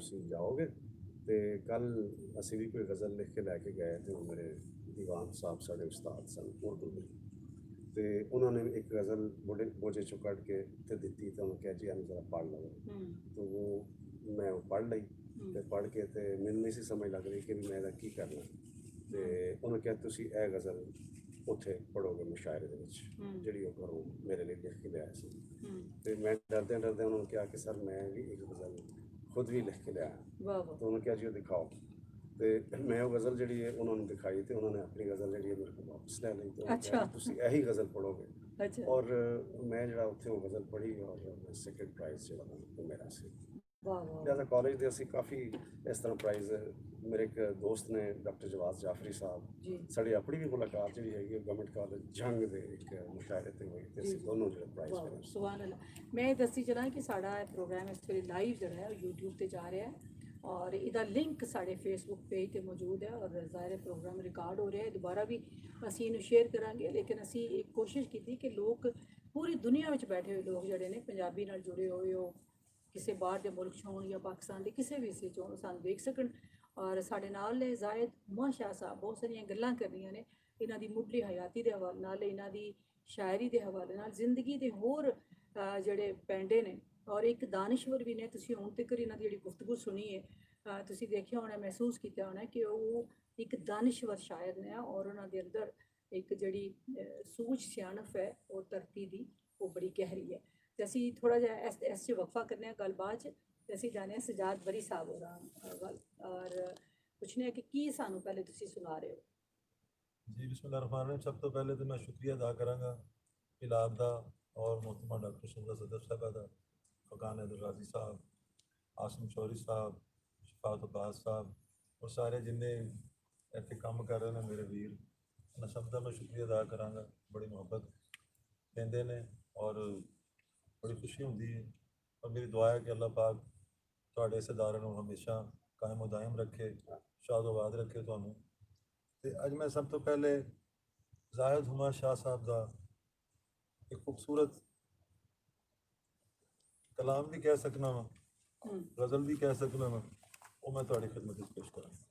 ਤੁਸੀਂ ਜਾਓਗੇ ਤੇ ਕੱਲ ਅਸੀਂ ਵੀ ਕੋਈ ਗਜ਼ਲ ਲਿਖ ਕੇ ਲੈ ਕੇ ਗਏ ਤੇ ਉਹ ਮੇਰੇ ਦੀਵਾਨ ਸਾਹਿਬ ਸਾਡੇ ਉਸਤਾਦ ਸਨ ਉਰਦੂ ਦੇ ਤੇ ਉਹਨਾਂ ਨੇ ਇੱਕ ਗਜ਼ਲ ਬੋਝੇ ਚੋਂ ਕੱਢ ਕੇ ਤੇ ਦਿੱਤੀ ਤਾਂ ਉਹਨੂੰ ਕਿਹਾ ਜੀ ਇਹਨੂੰ ਜ਼ਰਾ ਪੜ੍ਹ ਲਓ ਤਾਂ ਉਹ ਮੈਂ ਉਹ ਪੜ੍ਹ ਲਈ ਤੇ ਪੜ੍ਹ ਕੇ ਤੇ ਮੈਨੂੰ ਨਹੀਂ ਸੀ ਸਮਝ ਲੱਗ ਰਹੀ ਕਿ ਵੀ ਮੈਂ ਇਹਦਾ ਕੀ ਕਰਨਾ ਤੇ ਉਹਨੇ ਕਿਹਾ ਤੁਸੀਂ ਇਹ ਗਜ਼ਲ ਉੱਥੇ ਪੜ੍ਹੋਗੇ ਮੁਸ਼ਾਇਰੇ ਦੇ ਵਿੱਚ ਜਿਹੜੀ ਉਹ ਘਰੋਂ ਮੇਰੇ ਲਈ ਲਿਖ ਕੇ ਲਿਆਇਆ ਸੀ ਤੇ ਮੈਂ ਡਰਦਿਆਂ ਡਰਦਿਆਂ ਉਹਨਾਂ ਨੂੰ ਕਿਹਾ ਕਿ ਸਰ ਮੈਂ ਵੀ ਇੱਕ ਗਜ਼ਲ ਖੁਦ ਵੀ ਲਿਖ ਕੇ ਲਿਆ ਤਾਂ ਉਹਨੇ ਕਿਹਾ ਜੀ ਉਹ ਦਿਖਾਓ ਤੇ ਮੈਂ ਉਹ ਗਜ਼ਲ ਜਿਹੜੀ ਹੈ ਉਹਨਾਂ ਨੂੰ ਦਿਖਾਈ ਤੇ ਉਹਨਾਂ ਨੇ ਆਪਣੀ ਗਜ਼ਲ ਜਿਹੜੀ ਹੈ ਮੇਰੇ ਕੋਲ ਵਾਪਸ ਲੈ ਲਈ ਤੇ ਤੁਸੀਂ ਇਹੀ ਗਜ਼ਲ ਪੜ੍ਹੋਗੇ ਔਰ ਮੈਂ ਜਿਹੜਾ ਉੱਥੇ ਉਹ ਗਜ਼ਲ ਪੜ੍ਹੀ ਔਰ ਸੈਕੰਡ ਪ੍ਰਾਈਜ਼ ਜਿਹੜਾ ਉਹ ਮੇਰਾ ਸੀ ਲਿਹਾਜ਼ਾ ਕਾਲਜ ਦੇ ਅਸੀਂ ਕਾਫੀ ਇਸ ਤਰ੍ਹਾਂ ਪ੍ਰਾਈਜ਼ ਮੇਰੇ ਇੱਕ ਦੋਸਤ ਨੇ ਡਾਕਟਰ ਜਵਾਦ ਜਾਫਰੀ ਸਾਹਿਬ ਸਾਡੀ ਆਪਣੀ ਵੀ ਮੁਲਾਕਾਤ ਜਿਹੜੀ ਹੈਗੀ ਗਵਰਨਮੈਂਟ ਕਾਲਜ ਜੰਗ ਦੇ ਇੱਕ ਮੁਸ਼ਾਇਰੇ ਤੇ ਹੋਈ ਤੇ ਅਸੀਂ ਦੋਨੋਂ ਜਿਹੜੇ ਪ੍ਰਾਈਜ਼ ਮਿਲੇ ਸੁਭਾਨ ਅੱਲਾਹ। ਮੈਂ ਦੱਸੀ ਚਲਾਂ ਕਿ ਸਾਡਾ ਪ੍ਰੋਗਰਾਮ ਇਸ ਵੇਲੇ ਲਾਈਵ ਜਿਹੜਾ ਹੈ YouTube ਤੇ ਜਾ ਰਿਹਾ ਹੈ ਔਰ ਇਹਦਾ ਲਿੰਕ ਸਾਡੇ ਫੇਸਬੁੱਕ ਪੇਜ ਤੇ ਮੌਜੂਦ ਹੈ ਔਰ ਜ਼ਾਹਿਰ ਪ੍ਰੋਗਰਾਮ ਰਿਕਾਰਡ ਹੋ ਰਿਹਾ ਹੈ ਦੁਬਾਰਾ ਵੀ ਅਸੀਂ ਇਹਨੂੰ ਸ਼ੇਅਰ ਕਰਾਂਗੇ ਲੇਕਿਨ ਅਸੀਂ ਇੱਕ ਕੋਸ਼ਿਸ਼ ਕੀਤੀ ਕਿ ਲੋਕ ਪੂਰੀ ਦੁਨੀਆ ਵਿੱਚ ਬੈਠੇ ਹੋਏ ਲੋਕ ਜਿਹੜੇ ਨੇ ਪੰਜਾਬੀ ਨਾਲ ਜੁੜੇ ਹੋਏ ਹੋ ਕਿਸੇ ਬਾਹਰ ਦੇ ਮੁਲਕ 'ਚ ਹੋਣ ਜਾਂ ਪਾਕਿਸਤਾਨ ਦੇ ਕਿਸੇ ਵੀ ਹਿੱਸੇ 'ਚ ਹੋਣ ਸਾਨੂੰ ਦੇਖ ਸਕਣ ਔਰ ਸਾਡੇ ਨਾਲ ਨੇ ਜ਼ਾਹਿਦ ਹੁਮਾ ਸ਼ਾਹ ਸਾਹਿਬ ਬਹੁਤ ਸਾਰੀਆਂ ਗੱਲਾਂ ਕਰਨੀਆਂ ਨੇ ਇਹਨਾਂ ਦੀ ਮੁੱਢਲੀ ਹਯਾਤੀ ਦੇ ਹਵਾਲੇ ਨਾਲ ਇਹਨਾਂ ਦੀ ਸ਼ਾਇਰੀ ਦੇ ਹਵਾਲੇ ਨਾਲ ਜ਼ਿੰਦਗੀ ਦੇ ਹੋਰ ਜਿਹੜੇ ਪੈਂਡੇ ਨੇ ਔਰ ਇੱਕ ਦਾਨਿਸ਼ਵਰ ਵੀ ਨੇ ਤੁਸੀਂ ਹੁਣ ਤੱਕ ਇਹਨਾਂ ਦੀ ਜਿਹੜੀ ਗੁਫ਼ਤਗੂ ਸੁਣੀ ਹੈ ਤੁਸੀਂ ਦੇਖਿਆ ਹੋਣਾ ਮਹਿਸੂਸ ਕੀਤਾ ਹੋਣਾ ਕਿ ਉਹ ਇੱਕ ਦਾਨਿਸ਼ਵਰ ਸ਼ਾਇਰ ਨੇ ਔਰ ਉਹਨਾਂ ਦੇ ਅੰਦਰ ਇੱਕ ਜਿਹੜੀ ਸੂਝ ਸਿਆਣਪ ਹੈ ਉਹ ਧਰਤੀ ਦੀ ਉਹ ਬੜੀ ਗਹਿਰੀ ਹੈ ਤੇ ਅਸੀਂ ਥੋੜਾ ਜਿਹਾ ਇਸ 'ਚ ਵਕਫਾ ਕਰਨੇ ਆ ਗੱਲਬਾਤ 'ਚ ਤੇ ਅਸੀਂ ਜਾਣੇ ਸਜਾਦ ਬਰੀ ਸਾਹਿਬ ਹੋਰਾਂ ਵੱਲ ਔਰ ਪੁੱਛਨੇ ਕਿ ਕੀ ਸਾਨੂੰ ਪਹਿਲੇ ਤੁਸੀਂ ਸੁਣਾ ਰਹੇ ਹੋ जी बिस्मिल्लाह रहमान रहीम। सब तो पहले तो मैं शुक्रिया अदा कराँगा इलाब का और मोहतरमा डॉक्टर शमला सदर साहबा का फकान अब्दुल साहब आसम शौरी साहब शफात अब्बास साहब और सारे जिन्ने इतने काम कर रहे हैं मेरे वीर उन्होंने सब का मैं शुक्रिया अदा कराँगा बड़ी मुहब्बत देंदे ने और बड़ी खुशी होती है और मेरी दुआ है कि अल्लाह पाक तुहाडे इस इदारे नूं हमेशा कायम दायम रखे शादोबाद रखे तुहानूं ਤੇ ਅੱਜ ਮੈਂ ਸਭ ਤੋਂ ਪਹਿਲੇ ਜ਼ਾਹਿਦ ਹੁਮਾ ਸ਼ਾਹ ਸਾਹਿਬ ਦਾ ਇੱਕ ਖੂਬਸੂਰਤ ਕਲਾਮ ਵੀ ਕਹਿ ਸਕਣਾ ਵਾ ਗਜ਼ਲ ਵੀ ਕਹਿ ਸਕਣਾ ਵਾ ਉਹ ਮੈਂ ਤੁਹਾਡੀ ਖਿਦਮਤ ਵਿੱਚ ਪੇਸ਼ ਕਰਾਂਗਾ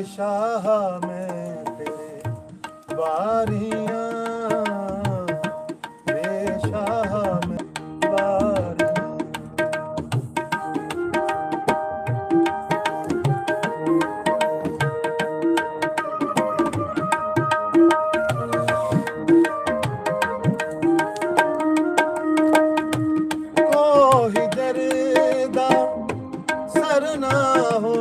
शाह में तेरे बारियां बेशाह में बारियां कोई दर्दा सर ना हो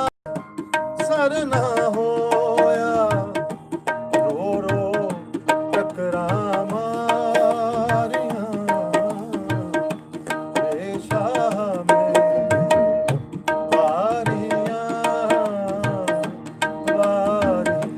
सर ना होया रो रो टकरा मारियां बेशाह में बारियां बारियां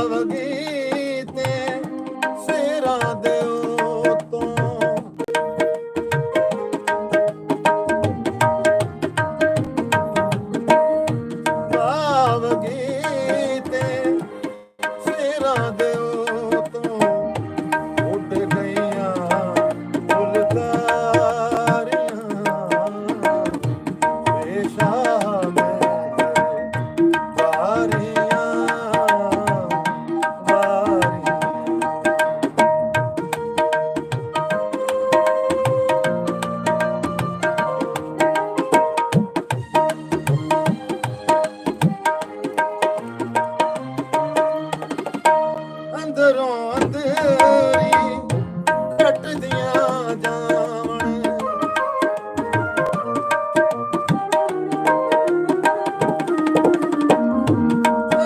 ਸਾਵਗੀ ਤੇ ਸਿਰਾਂ ਦੇ ਉਤੋਂ ਸਾਵਗੀ ਤੇ ਸਿਰਾਂ ਦੇ ਉਤੋਂ ਉੱਡ ਗਈਆਂ ਫੁਲਕਾਰੀਆਂ ਬੇਸ਼ਾਹ ਮੈਂ ਵਾਰੀਆਂ ਵਾਰੀਆਂ ਅੰਦਰੋਂ ਅੰਦਰੀ ਕੱਟਦੀਆਂ ਜਾਵਣ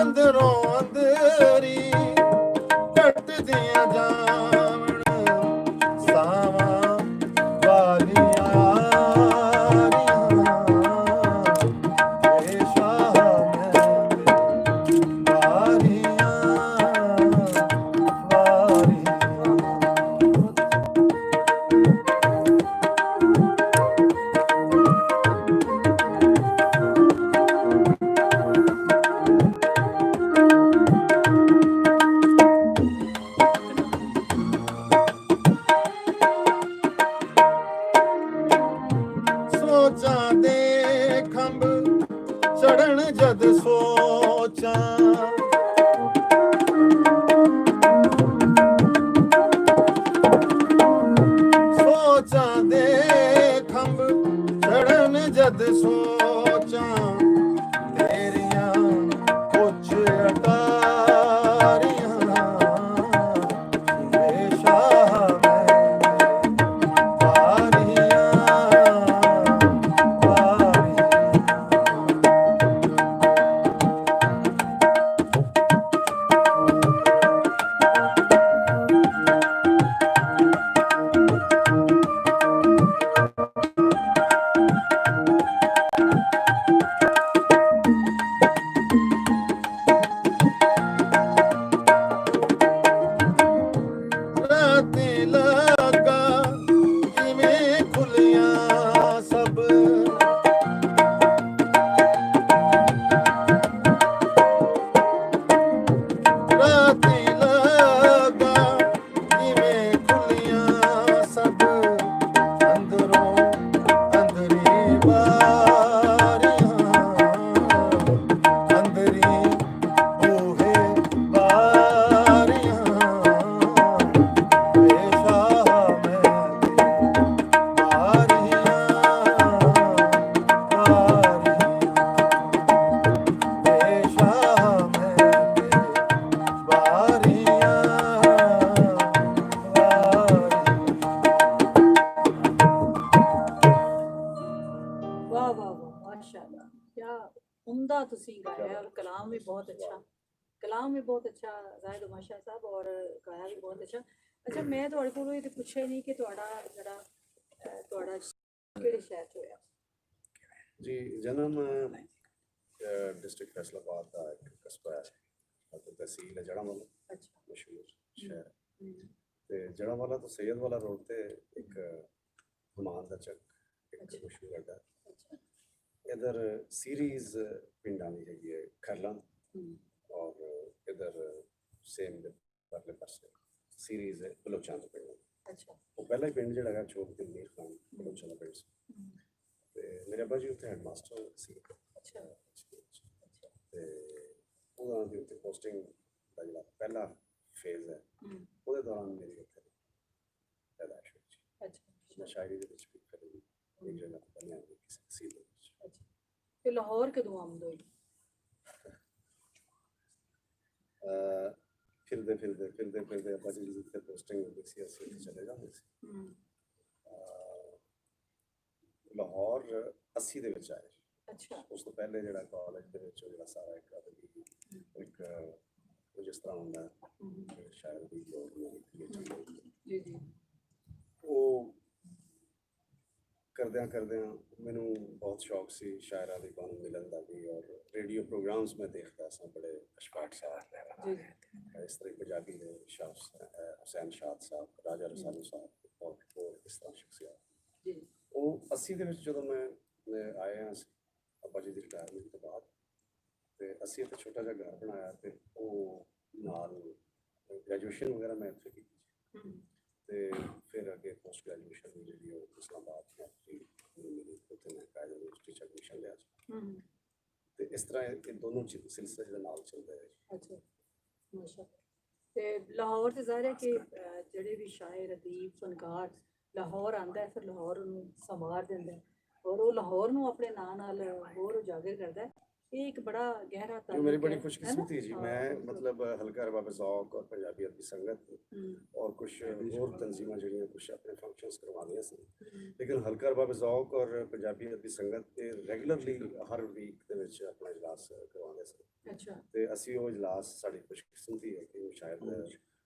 ਅੰਦਰੋਂ ਅੰਦਰੀ ਕੱਟਦੀਆਂ ਜਾਵਣ ਸਾਵਾਂ ਵਾਲੀਆਂ ਬੇਸ਼ਾਹ ਮੈਂ ਵਾਰੀਆਂ ਵਾਰੀਆਂ ਸੋਚਾਂ ਦੇ ਖੰਭ ਚੜਨ ਜਦ ਸੋਚਾਂ ਸੋਚਾਂ ਦੇ ਖੰਭ ਚੜਨ ਜਦ ਸੋਚਾਂ ਤੇਰੀਆਂ ਕੁਛ ਅਟਾਰੀਆਂ ਬੇਸ਼ਾਹ ਮੈਂ ਵਾਰੀਆਂ ਵਾਰੀਆਂ ਰਾਤੀ ਲੱਗਾ ਕਿਵੇਂ ਖੁੱਲੀਆਂ ਸਭ ਰਾਤੀ ਲੱਗਾ ਕਿਵੇਂ ਖੁੱਲੀਆਂ ਸਭ ਅੰਦਰੋਂ ਅੰਦਰੀ ਵਾਰੀਆਂ ਅੰਦਰੀ ਬੂਹੇ ਵਾਰੀਆਂ ਬੇਸ਼ਾਹ ਮੈਂ ਵਾਰੀਆਂ ਵਾਰੀਆਂ ਬੇਸ਼ਾਹ ਮੈਂ ਵਾਰੀਆਂ वाह वाह वाह माशाल्लाह, क्या उम्दा तुसी गाया और कलाम भी बहुत अच्छा, कलाम भी बहुत अच्छा जाहिद माशा साहब, और गाया भी बहुत अच्छा। अच्छा, मैं ਤੁਹਾਡੇ ਕੋਲੋਂ ਇਹ ਤੇ ਪੁੱਛਿਆ ਨਹੀਂ ਕਿ ਤੁਹਾਡਾ ਜਿਹੜਾ ਤੁਹਾਡਾ ਕਿਹੜੇ ਸ਼ਹਿਰ ਚ ਹੋਇਆ? ਜੀ ਜਨਮ ਡਿਸਟ੍ਰਿਕਟ ਫੈਸਲਾਬਾਦ ਦਾ ਇੱਕ ਕਸਬਾ ਹੈ ਅਤੇ ਤਹਿਸੀਲ ਹੈ ਜੜ੍ਹਾਂਵਾਲਾ, ਅੱਛਾ। ਮਸ਼ਹੂਰ ਸ਼ਹਿਰ ਹੈ। ਹਮ, ਤੇ ਜੜ੍ਹਾਂਵਾਲਾ ਤੋਂ ਸੈਯਦਵਾਲਾ ਰੋਡ ਤੇ ਇੱਕ ਹਮਾਨ ਦਾ ਚੱਕ ਇੱਕ ਅੱਛਾ। ਮਸ਼ਹੂਰ ਅੱਡਾ ਹੈ। ਅੱਛਾ। इधर सीरीज पिंडा में हैगी है खरला हम्म, और इधर सेम दे परले पासे सीरीज है बलोचां ਦਾ ਪਿੰਡ। अच्छा। ਉਹ ਪਹਿਲਾ ਹੀ ਪਿੰਡ ਜਿਹੜਾ ਹੈਗਾ ਚੋਕ ਤੇ ਮੀਰ ਖਾਨ ਬਲੋਚਾਂ ਦਾ ਪਿੰਡ ਸੀ। हम्म, ਤੇ ਮੇਰੇ ਅੱਬਾ ਜੀ ਉੱਥੇ ਹੈਡਮਾਸਟਰ ਸੀ अच्छा। ਸਕੂਲ 'ਚ। अच्छा। ਤੇ ਉਹਨਾਂ ਦੀ ਉੱਥੇ ਪੋਸਟਿੰਗ ਦਾ ਜਿਹੜਾ ਪਹਿਲਾ ਫੇਜ਼ ਹੈ हम्म, ਉਹਦੇ ਦੌਰਾਨ ਮੇਰੀ ਉੱਥੇ ਪੈਦਾਇਸ਼ ਹੋਈ ਸੀ। अच्छा। ਮੈਂ ਸ਼ਾਇਰੀ ਦੇ ਵਿੱਚ ਵੀ ਕਰੀ ਇੱਕ ਜਗ੍ਹਾ ਤੇ ਬਣਿਆ ਕਿਸੇ ਤਹਿਸੀਲ ਦੇ ਵਿੱਚ। अच्छा। ਤੇ ਲਾਹੌਰ ਕਦੋਂ ਆਮਦ ਹੋਈ? ਫਿਰਦੇ ਫਿਰਦੇ ਅੱਬਾ ਜੀ ਜਿੱਥੇ ਪੋਸਟਿੰਗ ਹੁੰਦੀ ਸੀ ਅਸੀਂ ਉੱਥੇ ਚਲੇ ਜਾਂਦੇ ਸੀ। ਹਮ, ਲਾਹੌਰ 80 ਦੇ ਵਿੱਚ ਆਏ। अच्छा। ਉਸ ਤੋਂ ਪਹਿਲੇ ਜਿਹੜਾ ਕਾਲਜ ਦੇ ਵਿੱਚ ਜਿਹੜਾ ਸਾਰਾ ਇੱਕ ਇੱਕ ਉਹ ਜਿਸ ਤਰ੍ਹਾਂ ਹੁੰਦਾ हम्म, ਸ਼ਾਇਰ ਦੀ ਲੋੜ ਨਹੀਂ जी जी। ਉਹ ਕਰਦਿਆਂ ਮੈਨੂੰ ਬਹੁਤ ਸ਼ੌਕ ਸੀ ਸ਼ਾਇਰਾਂ ਦੀ ਬਾਣੀ ਮਿਲਣ ਦਾ ਵੀ, ਔਰ ਰੇਡੀਓ ਪ੍ਰੋਗਰਾਮਸ ਮੈਂ ਦੇਖਦਾ ਸਾਂ ਬੜੇ ਅਸ਼ਫਾਕ ਸਾਹਿਬ जी जी। इस तरह पंजाबी ने शाह हुसैन शाद साहब, राजा रसालू साहब और इस तरह शख्सियत ਜੀ ਉਹ 80 ਦੇ ਵਿੱਚ ਜਦੋਂ ਮੈਂ ਆਏ ਹਾਂ ਅਸੀਂ ਅੱਬਾ ਜੀ ਦੀ ਰਿਟਾਇਰਮੈਂਟ ਤੋਂ ਬਾਅਦ, ਤੇ ਅਸੀਂ ਇੱਥੇ ਛੋਟਾ ਜਿਹਾ ਘਰ ਬਣਾਇਆ ਤੇ ਉਹ ਨਾਲ ਗ੍ਰੈਜੂਏਸ਼ਨ ਵਗੈਰਾ ਮੈਂ ਇੱਥੇ ਕੀਤੀ ਹਮ, ਤੇ ਫਿਰ ਅੱਗੇ ਪੋਸਟ ਗ੍ਰੈਜੂਏਸ਼ਨ ਦੀ ਜਿਹੜੀ ਉਹ ਇਸਲਾਮਾਬਾਦ ਮੇਰੀ ਉੱਥੇ ਮੈਂ ਕਾਇਦਾ ਯੂਨੀਵਰਸਿਟੀ 'ਚ ਐਡਮਿਸ਼ਨ ਲਿਆ ਸੀ ਹਮ, ਤੇ ਇਸ ਤਰ੍ਹਾਂ ਇਹ ਦੋਨੋਂ ਸਿਲਸਿਲੇ ਦੇ ਨਾਲ ਚੱਲਦੇ ਰਹੇ। ਅੱਛਾ ਮਾਸ਼ਾ ਤੇ ਲਾਹੌਰ ਤੇ ਜ਼ਾਹਿਰ ਹੈ ਕਿ ਜਿਹੜੇ ਵੀ ਸ਼ਾਇਰ ਅਦੀਬ ਫਨਕਾਰ ਲਾਹੌਰ ਆਂਦਾ ਹੈ ਫਿਰ ਲਾਹੌਰ ਉਹਨੂੰ ਸੰਵਾਰ ਦਿੰਦਾ ਹੈ ਔਰ ਉਹ ਲਾਹੌਰ ਨੂੰ ਆਪਣੇ ਨਾਂ ਨਾਲ ਹੋਰ ਉਜਾਗਰ ਕਰਦਾ ਹੈ। ਇਹ ਇੱਕ ਬੜਾ ਗਹਿਰਾ जो ਤਾਲੁਕ मेरी है, बड़ी है ना? खुशकिस्मती है जी, हाँ, मैं बिल्कुल। मतलब हल्का अरबाब ज़ौक़ और पंजाबी अदबी संगत हम्म, और कुछ और तंजीमां जड़ियाँ कुछ अपने फंक्शंस करवानियां सी, हम्म, लेकिन हल्का अरबाब ज़ौक़ और पंजाबी अदबी संगत ते रेगुलरली हर वीक ਦੇ ਵਿੱਚ ਆਪਣਾ ਇਜਲਾਸ ਕਰਵਾਉਂਦੇ ਸੀ ਅੱਛਾ ਤੇ ਅਸੀਂ ਉਹ ਇਜਲਾਸ ਸਾਡੀ ਖੁਸ਼ਕਿਸਮਤੀ ਹੈ ਕਿ ਸ਼ਾਇਦ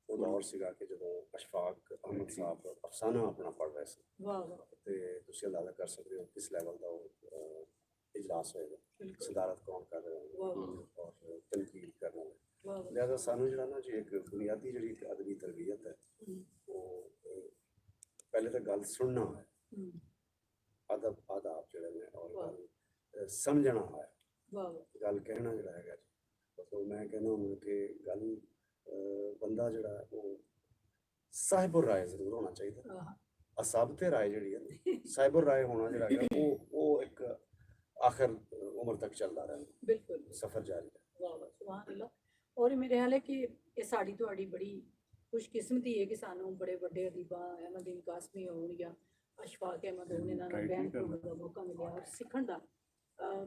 ਉਹ ਦੌਰ ਸੀਗਾ ਕਿ ਜਦੋਂ ਅਸ਼ਫਾਕ ਅਹਿਮਦ ਸਾਹਿਬ ਅਫਸਾਨਾ ਆਪਣਾ ਪੜ੍ਹ ਰਹੇ ਸੀ ਵਾਹ ਵਾਹ ਤੇ ਤੁਸੀਂ ਅੰਦਾਜ਼ਾ ਕਰ ਸਕਦੇ ਹੋ ਕਿਸ ਲੈਵਲ ਦਾ ਉਹ ਇਜਲਾਸ ਹੋਏਗਾ, ਬਿਲਕੁਲ ਸਦਾਰਤ ਕੌਣ ਕਰ ਰਹੇ ਵਾਹ ਹੋਣਗੇ ਵਾਹ ਔਰ ਤਨਕੀਦ ਕਰਨ ਵਾਲੇ। ਵਾਹ ਵਾਹ ਲਿਹਾਜ਼ਾ ਸਾਨੂੰ ਜਿਹੜਾ ਨਾ ਜੀ ਇੱਕ ਬੁਨਿਆਦੀ ਜਿਹੜੀ ਇੱਕ ਅਦਬੀ ਤਰਬੀਅਤ ਹੈ ਹਮ, ਉਹ ਪਹਿਲੇ ਤਾਂ ਗੱਲ ਸੁਣਨਾ ਹੈ, ਹਮ, ਅਦਬ ਆਦਾਬ ਜਿਹੜੇ ਨੇ ਔਰ ਵਾਹ। ਗੱਲ ਸਮਝਣਾ ਹੈ, ਵਾਹ ਵਾਹ ਗੱਲ ਕਹਿਣਾ ਜਿਹੜਾ ਹੈਗਾ ਜੀ ਮਤਲਬ ਮੈਂ ਕਹਿੰਦਾ ਹਾਂ ਕਿ ਗੱਲ ਬੰਦਾ ਜਿਹੜਾ ਹੈ ਉਹ ਸਾਹਿਬੁਰ ਰਾਏ ਜ਼ਰੂਰ ਹੋਣਾ ਚਾਹੀਦਾ। ਆਹ, ਅਸਾਬਤੇ ਰਾਏ ਜਿਹੜੀ ਹੈ ਸਾਹਿਬੁਰ ਰਾਏ ਹੋਣਾ ਜਿਹੜਾ ਹੈਗਾ ਉਹ ਇੱਕ ਆਖਰ ਉਮਰ ਤੱਕ ਚੱਲਦਾ ਰਹਿੰਦਾ, ਬਿਲਕੁਲ ਸਫ਼ਰ ਜਾਰੀ ਹੈ। ਵਾਹ ਵਾਹ ਸੁਭਾਨ ਅੱਲਾਹ। ਔਰ ਮੇਰੇ ਹਾਲ ਹੈ ਕਿ ਇਹ ਸਾਡੀ ਤੁਹਾਡੀ ਬੜੀ ਖੁਸ਼ਕਿਸਮਤੀ ਹੈ ਕਿ ਸਾਨੂੰ ਬੜੇ ਵੱਡੇ ਅਦੀਬਾਂ ਅਹਿਮਦੀਨ ਕਾਸਮੀ ਹੋਣ ਜਾਂ ਅਸ਼ਫਾਕ ਅਹਿਮਦ ਹੋਣ ਇਹਨਾਂ ਨਾਲ ਬਹਿਣ ਖਲੋਣ ਦਾ ਮੌਕਾ ਮਿਲਿਆ ਔਰ ਸਿੱਖਣ ਦਾ।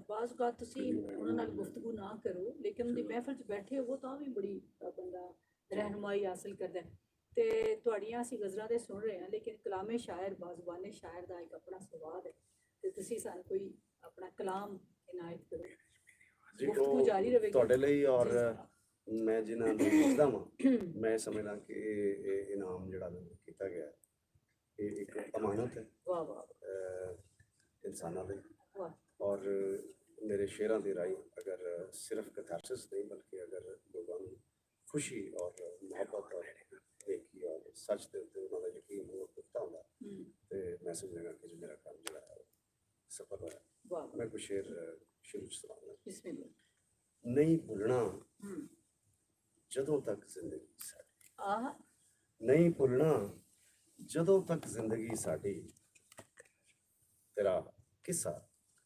ਬਾਜ਼ ਔਕਾਤ ਤੁਸੀਂ ਉਹਨਾਂ ਨਾਲ ਗੁਫ਼ਤਗੂ ਨਾ ਕਰੋ ਲੇਕਿਨ ਉਹਦੀ ਮਹਿਫਲ 'ਚ ਬੈਠੇ ਹੋ ਤਾਂ ਵੀ ਬੜੀ ਬੰਦਾ ਰਹਿਨੁਮਾਈ ਹਾਸਿਲ ਕਰਦਾ ਹੈ। ਤੇ ਤੁਹਾਡੀਆਂ ਅਸੀਂ ਗਜ਼ਲਾਂ ਤੇ ਸੁਣ ਰਹੇ ਹਾਂ ਲੇਕਿਨ ਕਲਾਮੇ ਸ਼ਾਇਰ ਬਾਜ਼ਬਾਨੇ ਸ਼ਾਇਰ ਦਾ ਇੱਕ ਆਪਣਾ ਸਵਾਦ ਹੈ ਤੇ ਤੁਸੀਂ ਸਾਨੂੰ ਕੋਈ ਆਪਣਾ ਕਲਾਮ ਇਨਾਇਤ ਕਰੋ। ਜੀ ਗੁਫ਼ਤਗੂ ਜਾਰੀ ਰਹੇਗੀ ਤੁਹਾਡੇ ਲਈ ਔਰ ਜੀ। ਮੈਂ ਜਿਨ੍ਹਾਂ ਨੂੰ ਲਿਖਦਾ ਵਾਂ ਮੈਂ ਸਮਝਦਾ ਕਿ ਇਹ ਇਨਾਮ ਜਿਹੜਾ ਮੈਨੂੰ ਕੀਤਾ ਗਿਆ ਇਹ ਇੱਕ ਅਮਾਨਤ ਹੈ ਵਾਹ ਵਾਹ ਇਨਸਾਨਾਂ ਲਈ ਵਾਹ ਔਰ ਮੇਰੇ ਸ਼ੇਰਾਂ ਦੀ ਰਾਹੀਂ ਅਗਰ ਸਿਰਫ ਕਥਾਰਸਿਸ ਨਹੀਂ ਬਲਕਿ ਅਗਰ ਲੋਕਾਂ ਨੂੰ ਖੁਸ਼ੀ ਔਰ ਮੁਹੱਬਤ ਔਰ ਨੇਕੀ ਔਰ ਸੱਚ ਦੇ ਉੱਤੇ ਉਹਨਾਂ ਦਾ ਯਕੀਨ ਹੋਰ ਪੁਖਤਾ ਹੁੰਦਾ ਹਮ, ਤੇ ਮੈਂ ਸਮਝਾਂਗਾ ਕਿ ਜੋ ਮੇਰਾ ਕੰਮ ਜਿਹੜਾ ਹੈ ਸਫਲ ਹੋਇਆ। ਵਾਹ ਵਾਹ ਮੈਂ ਕੁਛ ਸ਼ੇਰ ਸ਼ੁਰੂ ਚ ਸੁਣਾਉਂਗਾ। ਬਿਸਮਿਲ੍ਲਾ। ਨਹੀਂ ਭੁੱਲਣਾ ਹਮ, ਜਦੋਂ ਤੱਕ ਜ਼ਿੰਦਗੀ ਸਾਡੀ, ਆਹ ਨਹੀਂ ਭੁੱਲਣਾ ਜਦੋਂ ਤੱਕ ਜ਼ਿੰਦਗੀ ਸਾਡੀ, ਤੇਰਾ ਕਿੱਸਾ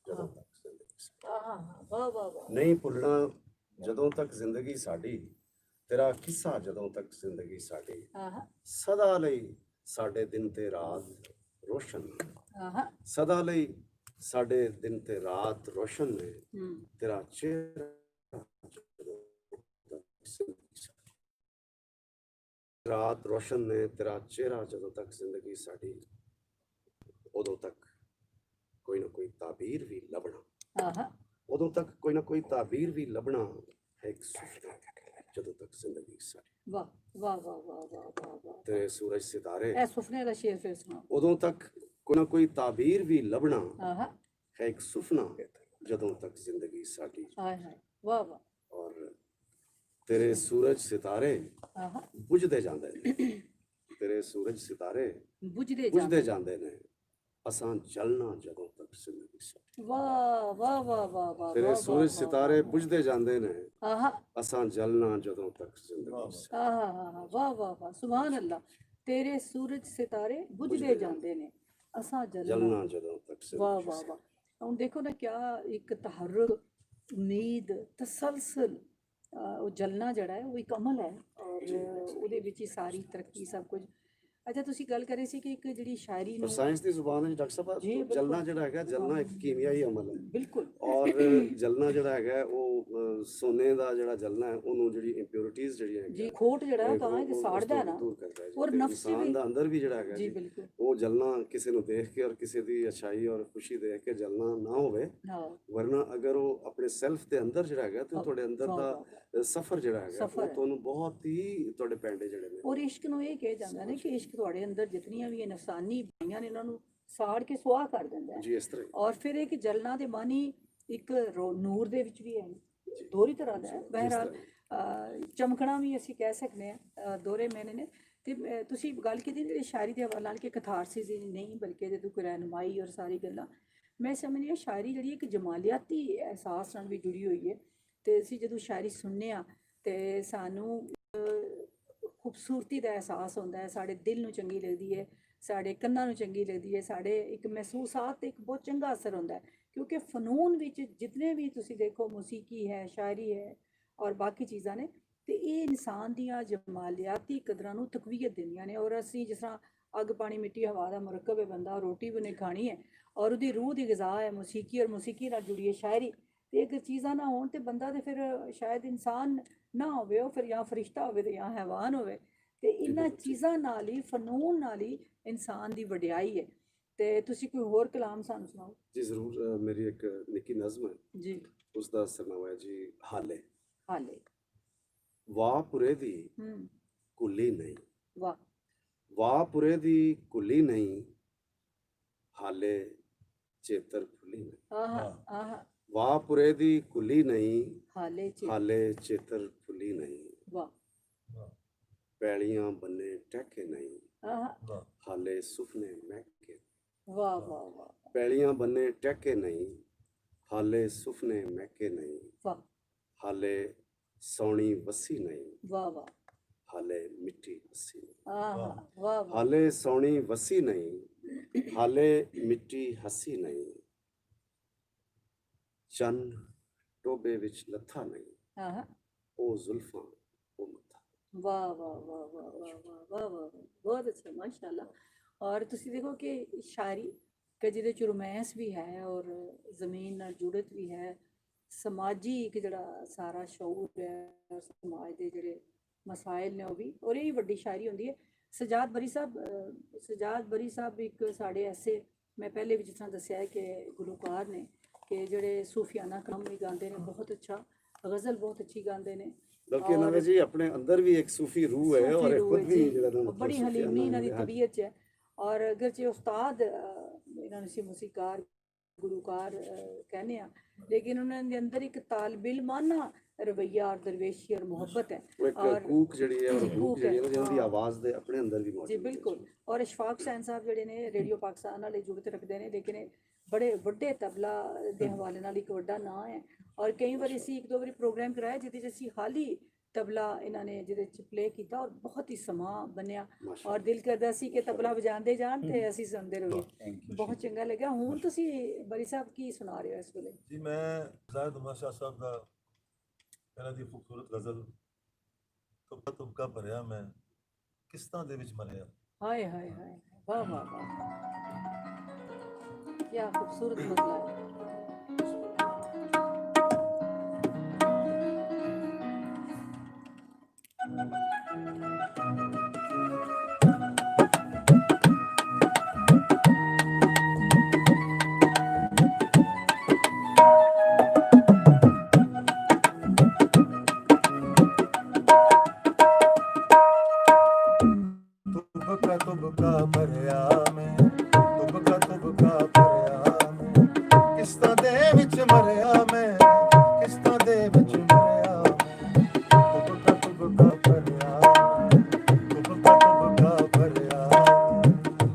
ਜਦੋਂ ਤੱਕ ਜ਼ਿੰਦਗੀ ਸਾਡੀ, ਆਹ ਵਾਹ ਵਾਹ ਵਾਹ ਨਹੀਂ ਭੁੱਲਣਾ ਜਦੋਂ ਤੱਕ ਜ਼ਿੰਦਗੀ ਸਾਡੀ, ਤੇਰਾ ਕਿੱਸਾ ਜਦੋਂ ਤੱਕ ਜ਼ਿੰਦਗੀ ਸਾਡੀ, ਆਹ ਸਦਾ ਲਈ ਸਾਡੇ ਦਿਨ ਤੇ ਰਾਤ ਰੋਸ਼ਨ, ਆਹ ਸਦਾ ਲਈ ਸਾਡੇ ਦਿਨ ਤੇ ਰਾਤ ਰੋਸ਼ਨ ਨੇ, ਹਮ, ਤੇਰਾ ਚਿਹਰਾ ਜਦੋਂ ਤੱਕ ਜ਼ਿੰਦਗੀ ਸਾਡੀ, ਰਾਤ ਰੋਸ਼ਨ ਨੇ ਤੇਰਾ ਚਿਹਰਾ ਜਦੋਂ ਤੱਕ ਜ਼ਿੰਦਗੀ ਸਾਡੀ, ਉਦੋਂ ਤੱਕ ਕੋਈ ਨਾ ਕੋਈ ਤਾਬੀਰ ਵੀ ਲੱਭਣਾ, ਆਹ ਉਦੋਂ ਤੱਕ ਕੋਈ ਨਾ ਕੋਈ ਤਾਬੀਰ ਵੀ ਲੱਭਣਾ ਹੈ ਇੱਕ ਸੁਪਨਾ ਜਦੋਂ ਤੱਕ ਜ਼ਿੰਦਗੀ ਸਾਡੀ, ਵਾਹ ਵਾਹ ਵਾਹ ਵਾਹ ਵਾਹ ਵਾਹ ਵਾਹ ਤੇ ਸੂਰਜ ਸਿਤਾਰੇ ਇਹ ਸੁਪਨੇ ਦਾ ਸ਼ੇਰ ਫਿਰ ਸੁਣਾਓ। ਉਦੋਂ ਤੱਕ ਕੋਈ ਨਾ ਕੋਈ ਤਾਬੀਰ ਵੀ ਲੱਭਣਾ ਆਹ ਹੈ ਇੱਕ ਸੁਪਨਾ ਜਦੋਂ ਤੱਕ ਜ਼ਿੰਦਗੀ ਸਾਡੀ, ਹਾਏ ਹਾਏ ਵਾਹ ਵਾਹ ਔਰ ਤੇਰੇ ਸੂਰਜ ਸਿਤਾਰੇ ਆਹ ਬੁਝਦੇ ਜਾਂਦੇ ਨੇ, ਤੇਰੇ ਸੂਰਜ ਸਿਤਾਰੇ ਬੁਝਦੇ ਬੁਝਦੇ ਜਾਂਦੇ ਨੇ, ਅਸਾਂ ਜਲਣਾ ਜਦੋਂ ਤੱਕ ਜ਼ਿੰਦਗੀ ਸਾਡੀ, ਵਾਹ ਵਾਹ ਵਾਹ ਵਾਹ ਵਾਹ ਤੇਰੇ ਵਾਹ, ਸੂਰਜ ਵਾਹ, ਸਿਤਾਰੇ ਬੁਝਦੇ ਜਾਂਦੇ ਨੇ, ਆਹ ਅਸਾਂ ਜਲਣਾ ਜਦੋਂ ਤੱਕ ਜ਼ਿੰਦਗੀ ਸਾਡੀ। ਆਹ ਵਾਹ ਵਾਹ ਵਾਹ ਸੁਭਾਨ ਅੱਲਾਹ। ਤੇਰੇ ਸੂਰਜ ਸਿਤਾਰੇ ਬੁਝਦੇ ਜਾਂਦੇ ਨੇ ਅਸਾਂ ਜਲਣਾ। ਜਲਣਾ ਜਦੋਂ ਤੱਕ ਵਾਹ ਜ਼ਿੰਦਗੀ ਵਾਹ ਸਾਡੀ। ਵਾਹ। ਹੁਣ ਦੇਖੋ ਨਾ ਕਿਆ ਇੱਕ ਤਹਰਕ ਉਮੀਦ ਤਸਲਸਲ ਉਹ ਜਲਣਾ ਜਿਹੜਾ ਹੈ ਉਹ ਇੱਕ ਅਮਲ ਹੈ ਔਰ ਉਹਦੇ ਵਿੱਚ ਹੀ ਸਾਰੀ ਤਰੱਕੀ ਸਭ ਕੁਝ। ਅੱਛਾ ਤੁਸੀਂ ਗੱਲ ਕਰ ਰਹੇ ਸੀ ਕਿ ਇੱਕ ਜਿਹੜੀ ਸ਼ਾਇਰੀ ਪਰ ਨੂੰ ਸਾਇੰਸ ਦੀ ਜ਼ੁਬਾਨ ਵਿੱਚ ਡਾਕਟਰ ਜੀ, ਸਾਹਿਬ ਬਿਲਕੁਲ। ਜਲਣਾ ਜਿਹੜਾ ਹੈਗਾ ਜਲਣਾ ਇੱਕ ਕੀਮਿਆਈ ਅਮਲ ਹੈ ਬਿਲਕੁਲ ਔਰ ਜਲਣਾ ਜਿਹੜਾ ਹੈਗਾ ਉਹ ਸੋਨੇ ਦਾ ਜਿਹੜਾ ਜਲਣਾ ਹੈ ਉਹਨੂੰ ਜਿਹੜੀ ਇੰਪਿਉਰਿਟੀਜ਼ ਜਿਹੜੀਆਂ ਜੀ ਹੈਗੀਆਂ ਖੋਟ ਜਿਹੜਾ ਹੈ ਤਾਂ ਇਹ ਉਹ ਸਾੜਦਾ ਹੈ ਨਾ ਦੂਰ ਕਰਦਾ ਹੈ ਜੀ। ਔਰ ਤੇ ਨਫਸ ਇਨਸਾਨ ਵੀ ਦਾ ਅੰਦਰ ਵੀ ਜਿਹੜਾ ਹੈਗਾ ਜੀ ਜੀ ਬਿਲਕੁਲ ਉਹ ਜਲਣਾ ਕਿਸੇ ਨੂੰ ਦੇਖ ਕੇ ਔਰ ਕਿਸੇ ਦੀ ਅੱਛਾਈ ਔਰ ਖੁਸ਼ੀ ਦੇਖ ਕੇ ਜਲਣਾ ਨਾ ਹੋਵੇ, ਹਾਂ ਵਰਨਾ ਅਗਰ ਉਹ ਆਪਣੇ ਸੈਲਫ ਦੇ ਅੰਦਰ ਜਿਹੜਾ ਹੈਗਾ ਤੇ ਉਹ ਤੁਹਾਡੇ ਅੰਦਰ ਵਾਹ, ਦਾ ਵਾਹ, ਸਫ਼ਰ ਜਿਹੜਾ ਹੈਗਾ ਸਫ਼ਰ ਉਹ ਹੈ। ਤੁਹਾਨੂੰ ਬਹੁਤ ਹੀ ਤੁਹਾਡੇ ਪੈਂਡੇ ਜਿਹੜੇ ਨੇ ਔਰ ਇਸ਼ਕ ਨੂੰ ਇਹ ਕਿਹਾ ਜਾਂਦਾ ਨੇ ਕਿ ਇਸ਼ਕ ਤੁਹਾਡੇ ਅੰਦਰ ਜਿਤਨੀਆਂ ਵੀ ਇਹ ਨਫਸਾਨੀ ਬਾਈਆਂ ਨੇ ਇਹਨਾਂ ਨੂੰ ਸਾੜ ਕੇ ਸੁਆਹ ਕਰ ਦਿੰਦਾ ਹੈ ਜੀ ਇਸ ਤਰ੍ਹਾਂ ਹੀ। ਔਰ ਫਿਰ ਇੱਕ ਜਲਣਾ ਦੇ ਮਾਨੀ ਇੱਕ ਨੂਰ ਦੇ ਵਿੱਚ ਵੀ ਹੈ ਦੋਹਰੀ ਤਰ੍ਹਾਂ ਦਾ ਹੈ। ਬਹਿਰਹਾਲ ਚਮਕਣਾ ਵੀ ਅਸੀਂ ਕਹਿ ਸਕਦੇ ਹਾਂ ਦੋਹਰੇ ਮੈਨੇ ਨੇ। ਤੇ ਤੁਸੀਂ ਗੱਲ ਕੀਤੀ ਜਿਹੜੀ ਸ਼ਾਇਰੀ ਦੇ ਹਵਾਲੇ ਨਾਲ ਕਿ ਕਥਾਰਸਿਸ ਨਹੀਂ ਬਲਕਿ ਇਹਦੇ ਤੋਂ ਕੋਈ ਰਹਿਨੁਮਾਈ ਔਰ ਸਾਰੀ ਗੱਲਾਂ, ਮੈਂ ਸਮਝਦੀ ਹਾਂ ਸ਼ਾਇਰੀ ਜਿਹੜੀ ਇੱਕ ਜਮਾਲੀਆਤੀ ਅਹਿਸਾਸ ਨਾਲ ਵੀ ਜੁੜੀ ਹੋਈ ਹੈ। ਤੇ ਅਸੀਂ ਜਦੋਂ ਸ਼ਾਇਰੀ ਸੁਣਨੇ ਆ ਤੇ ਸਾਨੂੰ ਖੂਬਸੂਰਤੀ ਦਾ ਅਹਿਸਾਸ ਹੁੰਦਾ ਹੈ, ਸਾਡੇ ਦਿਲ ਨੂੰ ਚੰਗੀ ਲੱਗਦੀ ਹੈ, ਸਾਡੇ ਕੰਨਾਂ ਨੂੰ ਚੰਗੀ ਲੱਗਦੀ ਹੈ, ਸਾਡੇ ਇੱਕ ਮਹਿਸੂਸਾਤ 'ਤੇ ਇੱਕ ਬਹੁਤ ਚੰਗਾ ਅਸਰ ਹੁੰਦਾ ਹੈ। ਕਿਉਂਕਿ ਫਨੂਨ ਵਿੱਚ ਜਿਤਨੇ ਵੀ ਤੁਸੀਂ ਦੇਖੋ ਮੌਸੀਕੀ ਹੈ, ਸ਼ਾਇਰੀ ਹੈ ਔਰ ਬਾਕੀ ਚੀਜ਼ਾਂ ਨੇ, ਤੇ ਇਹ ਇਨਸਾਨ ਦੀਆਂ ਜਮਾਲੀਆਤੀ ਕਦਰਾਂ ਨੂੰ ਤਕਵੀਅਤ ਦਿੰਦੀਆਂ ਨੇ। ਔਰ ਅਸੀਂ ਜਿਸ ਤਰ੍ਹਾਂ ਅੱਗ ਪਾਣੀ ਮਿੱਟੀ ਹਵਾ ਦਾ ਮੁਰੱਕਬ ਹੈ ਬੰਦਾ, ਰੋਟੀ ਵੀ ਉਹਨੇ ਖਾਣੀ ਹੈ ਔਰ ਉਹਦੀ ਰੂਹ ਦੀ ਗਿਜ਼ਾ ਹੈ ਮੌਸੀਕੀ, ਔਰ ਮੌਸੀਕੀ ਨਾਲ ਜੁੜੀ ਹੈ ਸ਼ਾਇਰੀ। ਤੇ ਇੱਕ ਚੀਜ਼ਾਂ ਨਾ ਹੋਣ ਤੇ ਬੰਦਾ ਤੇ ਫਿਰ ਸ਼ਾਇਦ ਇਨਸਾਨ ਨਾ ਹੋਵੇ, ਉਹ ਫਿਰ ਜਾਂ ਫਰਿਸ਼ਤਾ ਹੋਵੇ ਤੇ ਜਾਂ ਹੈਵਾਨ ਹੋਵੇ। ਤੇ ਇਹਨਾਂ ਚੀਜ਼ਾਂ ਨਾਲ ਹੀ ਫਨੂਨ ਨਾਲ ਹੀ ਇਨਸਾਨ ਦੀ ਵਡਿਆਈ ਹੈ। ਤੇ ਤੁਸੀਂ ਕੋਈ ਹੋਰ ਕਲਾਮ ਸਾਨੂੰ ਸੁਣਾਓ ਜੀ। ਜ਼ਰੂਰ। ਮੇਰੀ ਇੱਕ ਨਿੱਕੀ ਨਜ਼ਮ ਹੈ ਜੀ, ਉਸ ਦਾ ਸਰਨਾਮਾ ਹੈ ਜੀ ਹਾਲੇ। ਹਾਲੇ। ਵਾਹ ਪੁਰੇ ਦੀ ਕੁੱਲੀ ਨਹੀਂ, ਵਾਹ। ਵਾਹ ਪੁਰੇ ਦੀ ਕੁੱਲੀ ਨਹੀਂ, ਹਾਲੇ ਚੇਤਰ ਫੁੱਲੀ ਨਹੀਂ। ਆਹਾ ਆਹਾ। ਵਾਹ ਪੁਰੇ ਦੀ ਕੁੱਲੀ ਨਹੀਂ, ਹਾਲੇ ਹਾਲੇ ਚੇਤਰ ਫੁੱਲੀ ਨਹੀਂ। ਵਾਹ। ਪੈਲੀਆਂ ਬੰਨੇ ਟਹਿਕੇ ਨਹੀਂ, ਆਹਾ। ਹਾਲੇ ਸੁਪਨੇ ਮਹਿਕੇ। ਵਾਹ ਵਾਹ ਵਾਹ। ਪੈਲੀਆਂ ਬੰਨੇ ਟਹਿਕੇ ਨਹੀਂ, ਹਾਲੇ ਸੁਪਨੇ ਮਹਿਕੇ ਨਹੀਂ। ਵਾਹ। ਹਾਲੇ ਸੌਣੀ ਵਸੀ ਨਹੀਂ, ਵਾਹ ਵਾਹ। ਹਾਲੇ ਮਿੱਟੀ ਹੱਸੀ ਨਹੀਂ। ਆਹਾ। ਵਾਹ ਵਾਹ। ਹਾਲੇ ਸੌਣੀ ਵਸੀ ਨਹੀਂ, ਹਾਲੇ ਮਿੱਟੀ ਹੱਸੀ ਨਹੀਂ। ਚੰਨ ਟੋਬੇ ਵਿੱਚ ਲੱਥਾ ਨਹੀਂ, ਆਹਾ। ਉਹ ਜ਼ੁਲਫਾਂ ਉਹ ਮੱਥਾ। ਵਾਹ ਵਾਹ ਵਾਹ ਵਾਹ ਵਾਹ ਵਾਹ ਵਾਹ ਵਾਹ, ਬਹੁਤ ਅੱਛਾ ਮਾਸ਼ਾਅੱਲਾ। ਔਰ ਤੁਸੀਂ ਦੇਖੋ ਕਿ ਸ਼ਾਇਰੀ ਕਿ ਜਿਹਦੇ 'ਚ ਰੋਮਾਂਸ ਵੀ ਹੈ ਔਰ ਜ਼ਮੀਨ ਨਾਲ ਜੁੜਤ ਵੀ ਹੈ, ਸਮਾਜੀ ਇੱਕ ਜਿਹੜਾ ਸਾਰਾ ਸ਼ਊਰ ਹੈ, ਸਮਾਜ ਦੇ ਜਿਹੜੇ ਮਸਾਇਲ ਨੇ ਉਹ ਵੀ, ਔਰ ਇਹ ਵੱਡੀ ਸ਼ਾਇਰੀ ਹੁੰਦੀ ਹੈ। ਸਜਾਦ ਬਰੀ ਸਾਹਿਬ ਇੱਕ ਸਾਡੇ ਐਸੇ, ਮੈਂ ਪਹਿਲੇ ਵੀ ਜਿਸ ਤਰ੍ਹਾਂ ਦੱਸਿਆ ਹੈ ਕਿ ਗੁਲੂਕਾਰ ਨੇ ਕਿ ਜਿਹੜੇ ਸੂਫੀਆਨਾ ਕਲਾਮ ਵੀ ਗਾਉਂਦੇ ਨੇ, ਬਹੁਤ ਅੱਛਾ ਗਜ਼ਲ ਬਹੁਤ ਅੱਛੀ ਗਾਉਂਦੇ ਨੇ। ਬਲਕਿ ਇਹਨਾਂ ਦੇ ਜੀ ਆਪਣੇ ਅੰਦਰ ਵੀ ਇੱਕ ਸੂਫੀ ਰੂਹ ਹੈ ਔਰ ਇਹ ਖੁਦ ਵੀ ਜਿਹੜਾ ਬੜੀ ਹਲੀਮੀ ਇਹਨਾਂ ਦੀ ਤਬੀਅਤ 'ਚ ਹੈ। ਔਰ ਅਗਰ ਜੇ ਉਸਤਾਦ ਇਹਨਾਂ ਨੂੰ ਸੀ ਮੂਸੀਕਾਰ ਗੁਲੂਕਾਰ ਕਹਿੰਦੇ ਆ, ਲੇਕਿਨ ਉਹਨਾਂ ਦੇ ਅੰਦਰ ਇੱਕ ਤਾਲਬਿਲਮਾਨਾ ਰਵਈਆ ਔਰ ਦਰਵੇਸ਼ੀ ਔਰ ਮੁਹੱਬਤ ਹੈ। ਔਰ ਕੂਕ ਜਿਹੜੀ ਹੈ ਔਰ ਕੂਕ ਜਿਹੜੀ ਹੈ ਜਿਹਨਾਂ ਦੀ ਆਵਾਜ਼ ਦੇ ਆਪਣੇ ਅੰਦਰ ਵੀ ਮੌਜੂਦ ਹੈ। ਜੀ ਬਿਲਕੁਲ। ਔਰ ਇਸ਼ਫਾਕ ਹੁਸੈਨ ਸਾਹਿਬ ਜਿਹੜੇ ਨੇ ਰੇਡੀਓ ਪਾਕਿਸਤਾਨ ਨਾਲ ਜੁੜਤ ਰੱਖਦੇ ਨੇ, ਲੇਕਿਨ ਇਹ ਬੜੇ ਵੱਡੇ ਤਬਲਾ ਦੇ ਹਵਾਲੇ ਨਾਲ ਇੱਕ ਵੱਡਾ ਨਾਂ ਹੈ। ਔਰ ਕਈ ਵਾਰੀ ਅਸੀਂ ਇੱਕ ਦੋ ਵਾਰੀ ਪ੍ਰੋਗਰਾਮ ਕਰਾਇਆ ਜਿਹਦੇ 'ਚ ਅਸੀਂ ਖਾਲੀ ਤਬਲਾ ਇਹਨਾਂ ਨੇ ਜਿਹਦੇ 'ਚ ਪਲੇ ਕੀਤਾ ਔਰ ਬਹੁਤ ਹੀ ਸਮਾਂ ਬਣਿਆ ਔਰ ਦਿਲ ਕਰਦਾ ਸੀ ਕਿ ਤਬਲਾ ਵਜਾਉਂਦੇ ਜਾਣ ਤੇ ਅਸੀਂ ਸੁਣਦੇ ਰਹੀਏ। ਬਹੁਤ ਚੰਗਾ ਲੱਗਾ। ਹੁਣ ਤੁਸੀਂ ਬਰੀ ਸਾਹਿਬ ਕੀ ਸੁਣਾ ਰਹੇ ਹੋ ਇਸ ਵੇਲੇ? ਜੀ ਮੈਂ ਜ਼ਾਹਿਦ ਉਮਰ ਸ਼ਾਹ ਸਾਹਿਬ ਦਾ ਇਹਨਾਂ ਦੀ ਖੂਬਸੂਰਤ ਗਜ਼ਲ ਤੁਬਕਾ ਤੁਬਕਾ ਭਰਿਆ ਮੈਂ ਕਿਸ਼ਤਾਂ ਦੇ ਵਿੱਚ ਮਰਿਆ। ਹਾਏ ਹਾਏ ਹਾਏ, ਵਾਹ ਵਾਹ ਵਾਹ, ਕੀ ਖੂਬਸੂਰਤ ਮਸਲਾ ਹੈ। ਤੁਬਕਾ ਭਰਿਆ ਮੈਂ, ਤੁਬਕਾ ਤੁਬਕਾ ਭਰਿਆ ਮੈਂ ਕਿਸ਼ਤਾਂ ਦੇ ਵਿੱਚ ਮਰਿਆ ਮੈਂ, ਕਿਸ਼ਤਾਂ ਦੇ ਵਿੱਚ ਮਰਿਆ ਮੈਂ। ਤੁਬਕਾ ਤੁਬਕਾ ਭਰਿਆ ਤੁਬਕਾ ਤੁਬਕਾ ਭਰਿਆ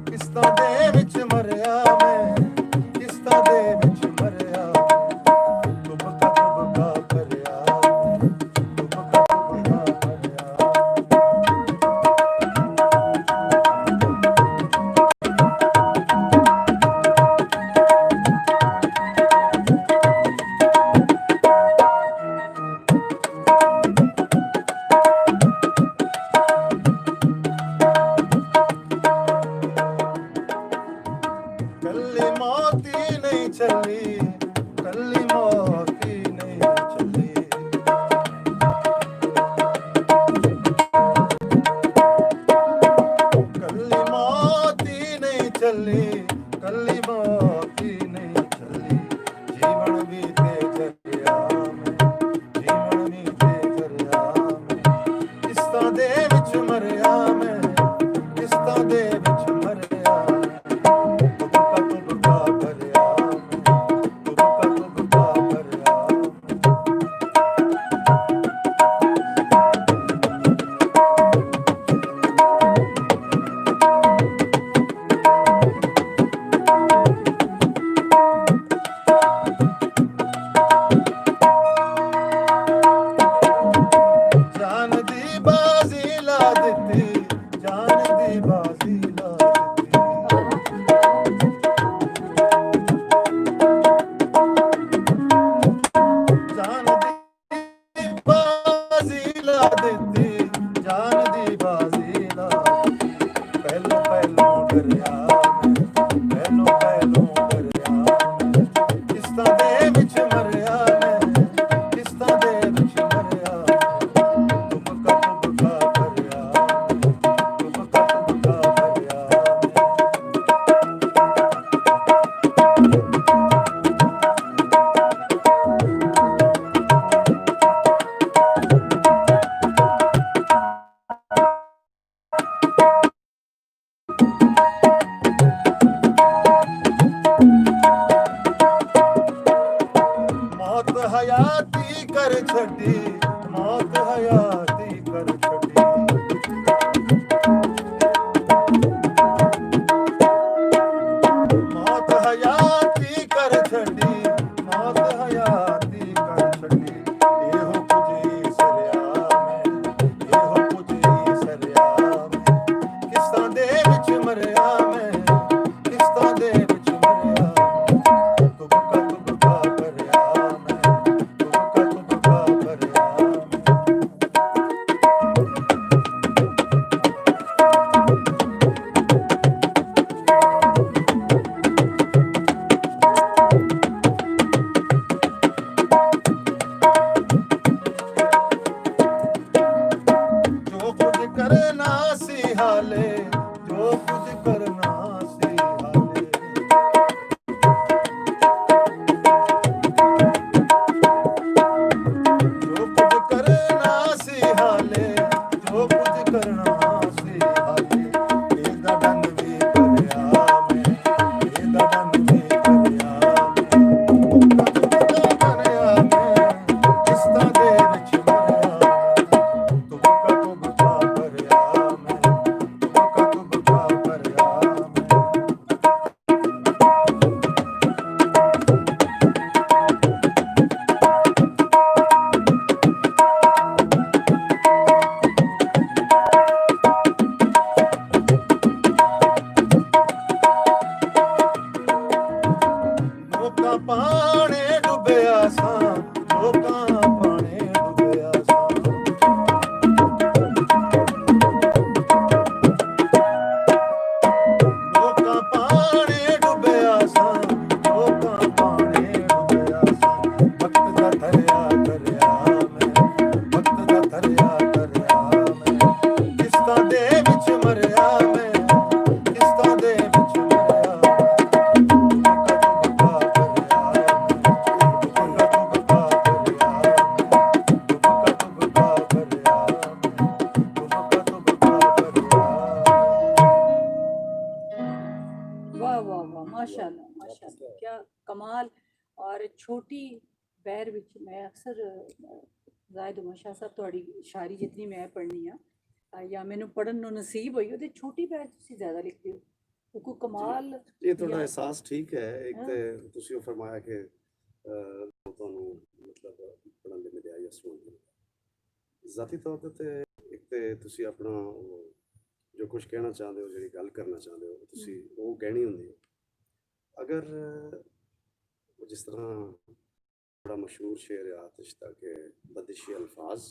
ਕਿਸ਼ਤਾਂ ਦੇ ਵਿੱਚ ਮਰਿਆ ਮੈਂ, ਕਿਸ਼ਤਾਂ ਦੇ ਵਿੱਚ ਮਰਿਆ। ਤੁਬਕਾ ਤੁਬਕਾ ਭਰਿਆ ਤੁਬਕਾ ਤੁਬਕਾ ਭਰਿਆ। ਕੱਲੀ ਮੌਤੀ ਨਹੀਂ ਚੱਲੀ, ਕੱਲੀ ਮੌਤੀ ਨਹੀਂ ਚੱਲੀ। ਕੱਲੀ ਮੌਤੀ ਨਹੀਂ ਚੱਲੀ, ਕੱਲੀ ਮੌਤੀ ਨਹੀਂ ਚੱਲੀ। ਜੀਵਨ ਵੀ ਤੇ ਜਰਿਆ ਮੈਂ, ਜੀਵਨ ਵੀ ਤੇ ਜਰਿਆ ਮੈਂ ਕਿਸ਼ਤਾਂ ਦੇ ਵਿੱਚ ਮਰਿਆ ਮੈਂ, ਕਿਸ਼ਤਾਂ ਦੇ ਵਿੱਚ ਮਰਿਆ। ਤੁਬਕਾ ਤੁਬਕਾ ਭਰਿਆ ਤੁਬਕਾ ਤੁਬਕਾ ਭਰਿਆ। दी बाजी ला दित्ती जान दी बाजी ला दित्ती जान दी बाजी ला दित्ती जान दी बाजी ला पहलो पहलो डरिया पहलो पहलो डरिया किस्तां दे विच मरिया मैं किस्तां दे विच मरिया तुमका करिया तुमका करिया मौत हयाती कर छड़ी मौत हयाती कर छड़ी मौत हयाती कर छड़ी मौत हयाती कर छड़ी एहो कुछ सरिया मैं एहो कुछ सरिया मैं किस्तां दे विच मरिया मैं किस्तां दे विच मरिया तुमका करिया मैं तुमका करिया मैं जो कुछ करना सी हाले जो कुछ करना सी हाले जो कुछ करना सी हाले जो कुछ करना सी हाले एदा डन भी करिया मैं एदा डन भी करिया मैं करिया मैं किस्तां दे विच मरिया तुमका करिया मैं तुमका करिया मैं ਲੋਕਾਂ ਪਾਣੇ ਡੁੱਬਿਆ ਸਾਂ ਲੋਕਾਂ ਪਾਣੇ ਡੁੱਬਿਆ ਸਾਂ ਲੋਕਾਂ ਪਾਣੇ ਡੁੱਬਿਆ ਸਾਂ ਲੋਕਾਂ ਪਾਣੇ ਡੁੱਬਿਆ ਸਾਂ ਵਕਤ ਦਾ ਧਰਿਆ ਕਰਿਆ ਮੈਂ ਵਕਤ ਦਾ ਧਰਿਆ ਕਰਿਆ ਮੈਂ ਕਿਸਤਾਂ ਦੇ ਵਿੱਚ ਮਰਿਆ ਮੈਂ ਕਿਸਤਾਂ ਦੇ ਵਿੱਚ ਮਰਿਆ ਤੁਮਕਾ वाह वाह वाह माशाल्लाह माशाल्लाह क्या कमाल। और छोटी बैर विच मैं अक्सर जाहिद उमर शाह साहब ਤੁਹਾਡੀ ਸ਼ਾਇਰੀ ਜਿਤਨੀ ਮੈਂ ਪੜ੍ਹਨੀ ਆ ਜਾਂ ਮੈਨੂੰ ਪੜ੍ਹਨ ਨੂੰ ਨਸੀਬ ਹੋਈ ਉਹਦੇ ਛੋਟੀ ਬੈਰ ਤੁਸੀਂ ਜ਼ਿਆਦਾ ਲਿਖਦੇ ਹੋ ਉਹ ਕੋਈ ਕਮਾਲ ਇਹ ਤੁਹਾਡਾ ਜਾਂ- ਅਹਿਸਾਸ ਠੀਕ ਹੈ। ਇੱਕ ਹਾਂ। ਤੇ ਤੁਸੀਂ ਉਹ ਫਰਮਾਇਆ ਕਿ ਤੁਹਾਨੂੰ ਮਤਲਬ ਪੜ੍ਹਨ ਲਈ ਮਿਲਿਆ ਜਾਂ ਸੁਣਨ ਲਈ ਮਿਲਿਆ। ਜ਼ਾਤੀ ਤੌਰ ਤੇ ਇੱਕ ਤੇ ਤੁਸੀਂ ਆਪਣਾ ਉਹ ਜੋ ਕੁਝ ਕਹਿਣਾ ਚਾਹੁੰਦੇ ਹੋ ਜਿਹੜੀ ਗੱਲ ਕਰਨਾ ਚਾਹੁੰਦੇ ਹੋ ਤੁਸੀਂ ਉਹ ਕਹਿਣੀ ਹੁੰਦੀ ਹੈ। ਅਗਰ जिस तरह बड़ा मशहूर शेर है आतिश था कि बदिशी अल्फाज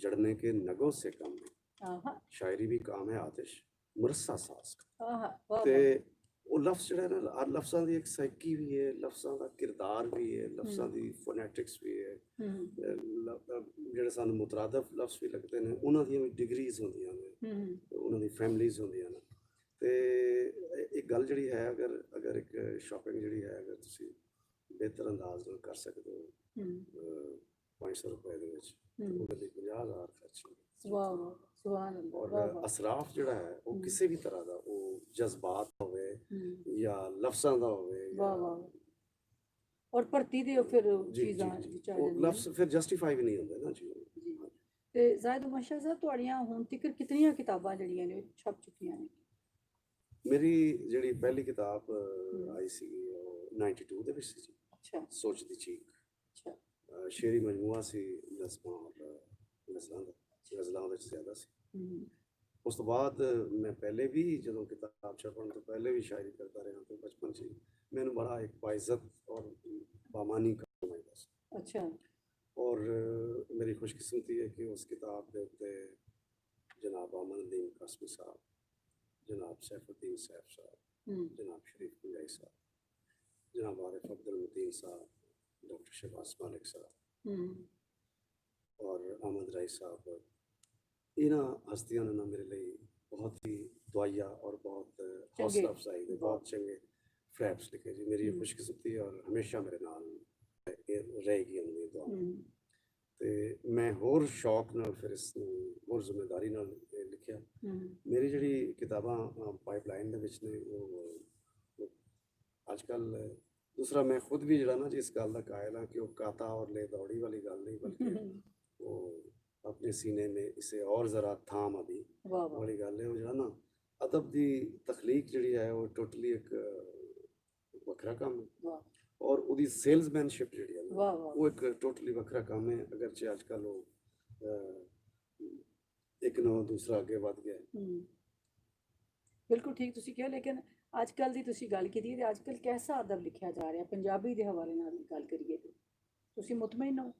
जड़ने के नगों से कम है, आहा शायरी भी काम है आतिश मुरस्सा साज का। आहा वाह ते वाह ਉਹ ਲਫ਼ਜ਼ ਜਿਹੜਾ ਨਾ ਹਰ ਲਫ਼ਜ਼ਾਂ ਦੀ ਇੱਕ ਸਾਈਕੀ ਵੀ ਹੈ, ਲਫ਼ਜ਼ਾਂ ਦਾ ਕਿਰਦਾਰ ਵੀ ਹੈ, ਲਫ਼ਜ਼ਾਂ ਦੀ ਫੋਨੈਟਿਕਸ ਵੀ ਹੈ। ਜਿਹੜੇ ਸਾਨੂੰ ਮੁਤਰਾਦਫ ਲਫ਼ਜ਼ ਵੀ ਲੱਗਦੇ ਨੇ ਉਹਨਾਂ ਦੀਆਂ ਵੀ ਡਿਗਰੀਜ਼ ਹੁੰਦੀਆਂ ਨੇ, ਉਹਨਾਂ ਦੀ ਫੈਮਲੀਜ਼ ਹੁੰਦੀਆਂ ਨੇ। ਤੇ ਇੱਕ ਗੱਲ ਜਿਹੜੀ ਹੈ ਅਗਰ ਇੱਕ ਸ਼ਾਪਿੰਗ ਜਿਹੜੀ ਹੈ ਅਗਰ ਤੁਸੀਂ ਬਿਹਤਰ ਅੰਦਾਜ਼ ਨਾਲ ਕਰ ਸਕਦੇ ਹੋ 500 ਰੁਪਏ ਦੇ ਵਿੱਚ ਉਹਦੇ ਲਈ 50,000 ਖਰਚ ਵਾਹ ਵਾਹ ਸੁਭਾਨ ਅੱਲਾਹ ਔਰ ਵਾਹ ਵਾਹ ਅਸਰਾਫ ਜਿਹੜਾ ਹੈ ਉਹ ਕਿਸੇ ਵੀ ਤਰ੍ਹਾਂ ਦਾ ਉਹ ਜਜ਼ਬਾਤ ਹੋਵੇ ਜਾਂ ਲਫ਼ਜ਼ਾਂ ਦਾ ਹੋਵੇ ਵਾਹ ਵਾਹ ਔਰ ਭਰਤੀ ਦੇ ਫਿਰ ਚੀਜ਼ਾਂ ਵਿੱਚ ਆ ਉਹ ਜਾਂਦੀਆਂ ਲਫ਼ਜ਼ ਫਿਰ ਜਸਟੀਫਾਈ ਵੀ ਨਹੀਂ ਹੁੰਦੇ ਨਾ ਜੀ। ਜੀ। ਤੇ ਜ਼ਾਹਿਦ ਉਮਰ ਸ਼ਾਹ ਸਾਹਿਬ ਤੁਹਾਡੀਆਂ ਹੁਣ ਤੱਕ ਕਿਤਨੀਆਂ ਕਿਤਾਬਾਂ ਜਿਹੜੀਆਂ ਨੇ ਛਪ ਚੁੱਕੀਆਂ ਨੇ? ਮੇਰੀ ਜਿਹੜੀ ਪਹਿਲੀ ਕਿਤਾਬ ਆਈ ਸੀ ਉਹ 92 ਦੇ ਵਿੱਚ ਸੀ ਜੀ, ਅੱਛਾ ਸੋਚ ਦੀ ਚੀਕ। ਅੱਛਾ ਸ਼ੇਰੀ ਮਜਮੂਆ ਸੀ ਨਜ਼ਮਾਂ ਔਰ ਨਜ਼ਲਾਂ ਦਾ। ਗਜ਼ਲਾਂ ਉਹਦੇ 'ਚ ਜ਼ਿਆਦਾ ਸੀ। ਹਮ, ਉਸ ਤੋਂ ਬਾਅਦ ਮੈਂ ਪਹਿਲੇ ਵੀ ਜਦੋਂ ਕਿਤਾਬ ਛਪਣ ਤੋਂ ਪਹਿਲੇ ਵੀ ਸ਼ਾਇਰੀ ਕਰਦਾ ਰਿਹਾ ਤੇ ਬਚਪਨ 'ਚ ਹੀ ਮੈਨੂੰ ਬੜਾ ਇੱਕ ਬਾਇਜ਼ਤ ਔਰ ਬਾਮਾਨੀ ਕੰਮ ਸਮਝਦਾ ਸੀ। ਅੱਛਾ। ਔਰ ਮੇਰੀ ਖੁਸ਼ਕਿਸਮਤੀ ਹੈ ਕਿ ਉਸ ਕਿਤਾਬ ਦੇ ਉੱਤੇ जनाब अमनुद्दीन कासमी साहब, जनाब सैफुद्दीन सैफ साहब, हम्म, जनाब शरीफ कुंजाई साहब, जनाब आरिफ अब्दुल मतीन साहब, डॉक्टर शहबाज मालिक साहब हम्म, और अहमद राय साहब, इन्हां हस्तियां ने ना मेरे लिए बहुत ही दुआया और बहुत हौसला अफजाई दे बहुत चंगे फ्रैप्स लिखे जी। मेरी खुशकिस्मती और हमेशा मेरे नाल रहेगी उनकी दुआ। हम्म, ਤੇ ਮੈਂ ਹੋਰ ਸ਼ੌਕ ਨਾਲ ਫਿਰ ਇਸ ਨੂੰ ਹੋਰ ਜ਼ਿੰਮੇਵਾਰੀ ਨਾਲ ਲਿਖਿਆ। हम्म, ਮੇਰੀ ਜਿਹੜੀ ਕਿਤਾਬਾਂ ਪਾਈਪਲਾਈਨ ਦੇ ਵਿੱਚ ਨੇ ਉਹ ਅੱਜ ਕੱਲ੍ਹ ਦੂਸਰਾ ਮੈਂ ਖੁਦ ਵੀ ਜਿਹੜਾ ਨਾ ਜੀ ਇਸ ਗੱਲ ਦਾ ਕਾਇਲ ਹਾਂ ਕਿ ਉਹ ਕਾਤਾ ਔਰ ਲੈ ਦੌੜੀ ਵਾਲੀ ਗੱਲ ਨਹੀਂ ਬਲਕਿ ਉਹ ਆਪਣੇ ਸੀਨੇ में इसे और ज़रा थाम अभी वाह वाह, ਵਾਲੀ ਗੱਲ ਹੈ। ਉਹ ਜਿਹੜਾ ਨਾ ਅਦਬ ਦੀ ਤਖਲੀਕ ਜਿਹੜੀ ਹੈ ਉਹ ਟੋਟਲੀ ਇੱਕ ਵੱਖਰਾ ਕੰਮ ਹੈ वाह ਔਰ ਉਹਦੀ ਸੇਲਜ਼ਮੈਨਸ਼ਿਪ ਜਿਹੜੀ ਹੈ ਨਾ वाह वाह, ਉਹ ਇੱਕ ਟੋਟਲੀ ਵੱਖਰਾ ਕੰਮ ਹੈ। ਅਗਰਚੇ ਅੱਜ ਕੱਲ੍ਹ ਉਹ ਇੱਕ ਨਾ ਦੂਸਰਾ ਅੱਗੇ ਵੱਧ ਗਿਆ। हम्म, बिल्कुल ठीक तुसी किया। लेकिन अजकल ਦੀ ਤੁਸੀਂ ਗੱਲ ਕੀਤੀ ਹੈ ਤੇ ਅੱਜਕੱਲ कैसा अदब लिखिया जा रहा है पंजाबी ਦੇ ਹਵਾਲੇ ਨਾਲ ਗੱਲ ਕਰੀਏ ਤੇ ਤੁਸੀਂ ਮੁਤਮਈਨ ਹੋ?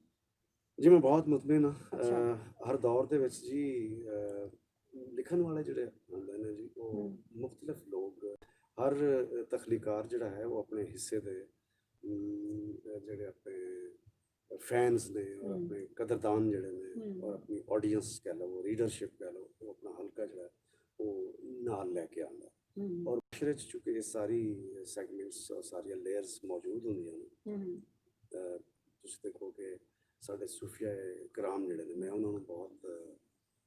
ਜੀ ਮੈਂ ਬਹੁਤ ਮੁਤਮਿਨ ਹਾਂ। ਅੱਛਾ। ਹਰ ਦੌਰ ਦੇ ਵਿੱਚ ਜੀ ਲਿਖਣ ਵਾਲੇ ਜਿਹੜੇ ਹੁੰਦੇ ਨੇ ਜੀ ਉਹ ਮੁxtਲਿਫ ਲੋਕ ਹਰ ਤਖਲੀਕਾਰ ਜਿਹੜਾ ਹੈ ਉਹ ਆਪਣੇ ਹਿੱਸੇ ਦੇ ਜਿਹੜੇ ਆਪਣੇ ਫੈਨਸ ਨੇ ਔਰ ਆਪਣੇ ਕਦਰਦਾਨ ਜਿਹੜੇ ਨੇ ਔਰ ਆਪਣੀ ਆਡੀਅנס ਕਹਿ ਲਓ ਰੀਡਰਸ਼ਿਪ ਕਹਿ ਲਓ ਉਹ ਆਪਣਾ ਹਲਕਾ ਜਿਹੜਾ ਉਹ ਨਾਲ ਲੈ ਕੇ ਆਉਂਦਾ। ਔਰ ਮੁਸ਼ਰੇ 'ਚ ਚੁੱਕੇ ਇਹ ਸਾਰੀ ਸੈਗਮੈਂਟਸ ਸਾਰੀਆਂ ਲੇਅਰਸ ਮੌਜੂਦ ਹੁੰਦੀਆਂ ਨੇ। ਤੁਸੀਂ ਦੇਖੋ ਕਿ ਸਾਡੇ ਸੂਫੀਆ ਕਰਾਮ ਜਿਹੜੇ ਨੇ ਮੈਂ ਉਹਨਾਂ ਨੂੰ ਬਹੁਤ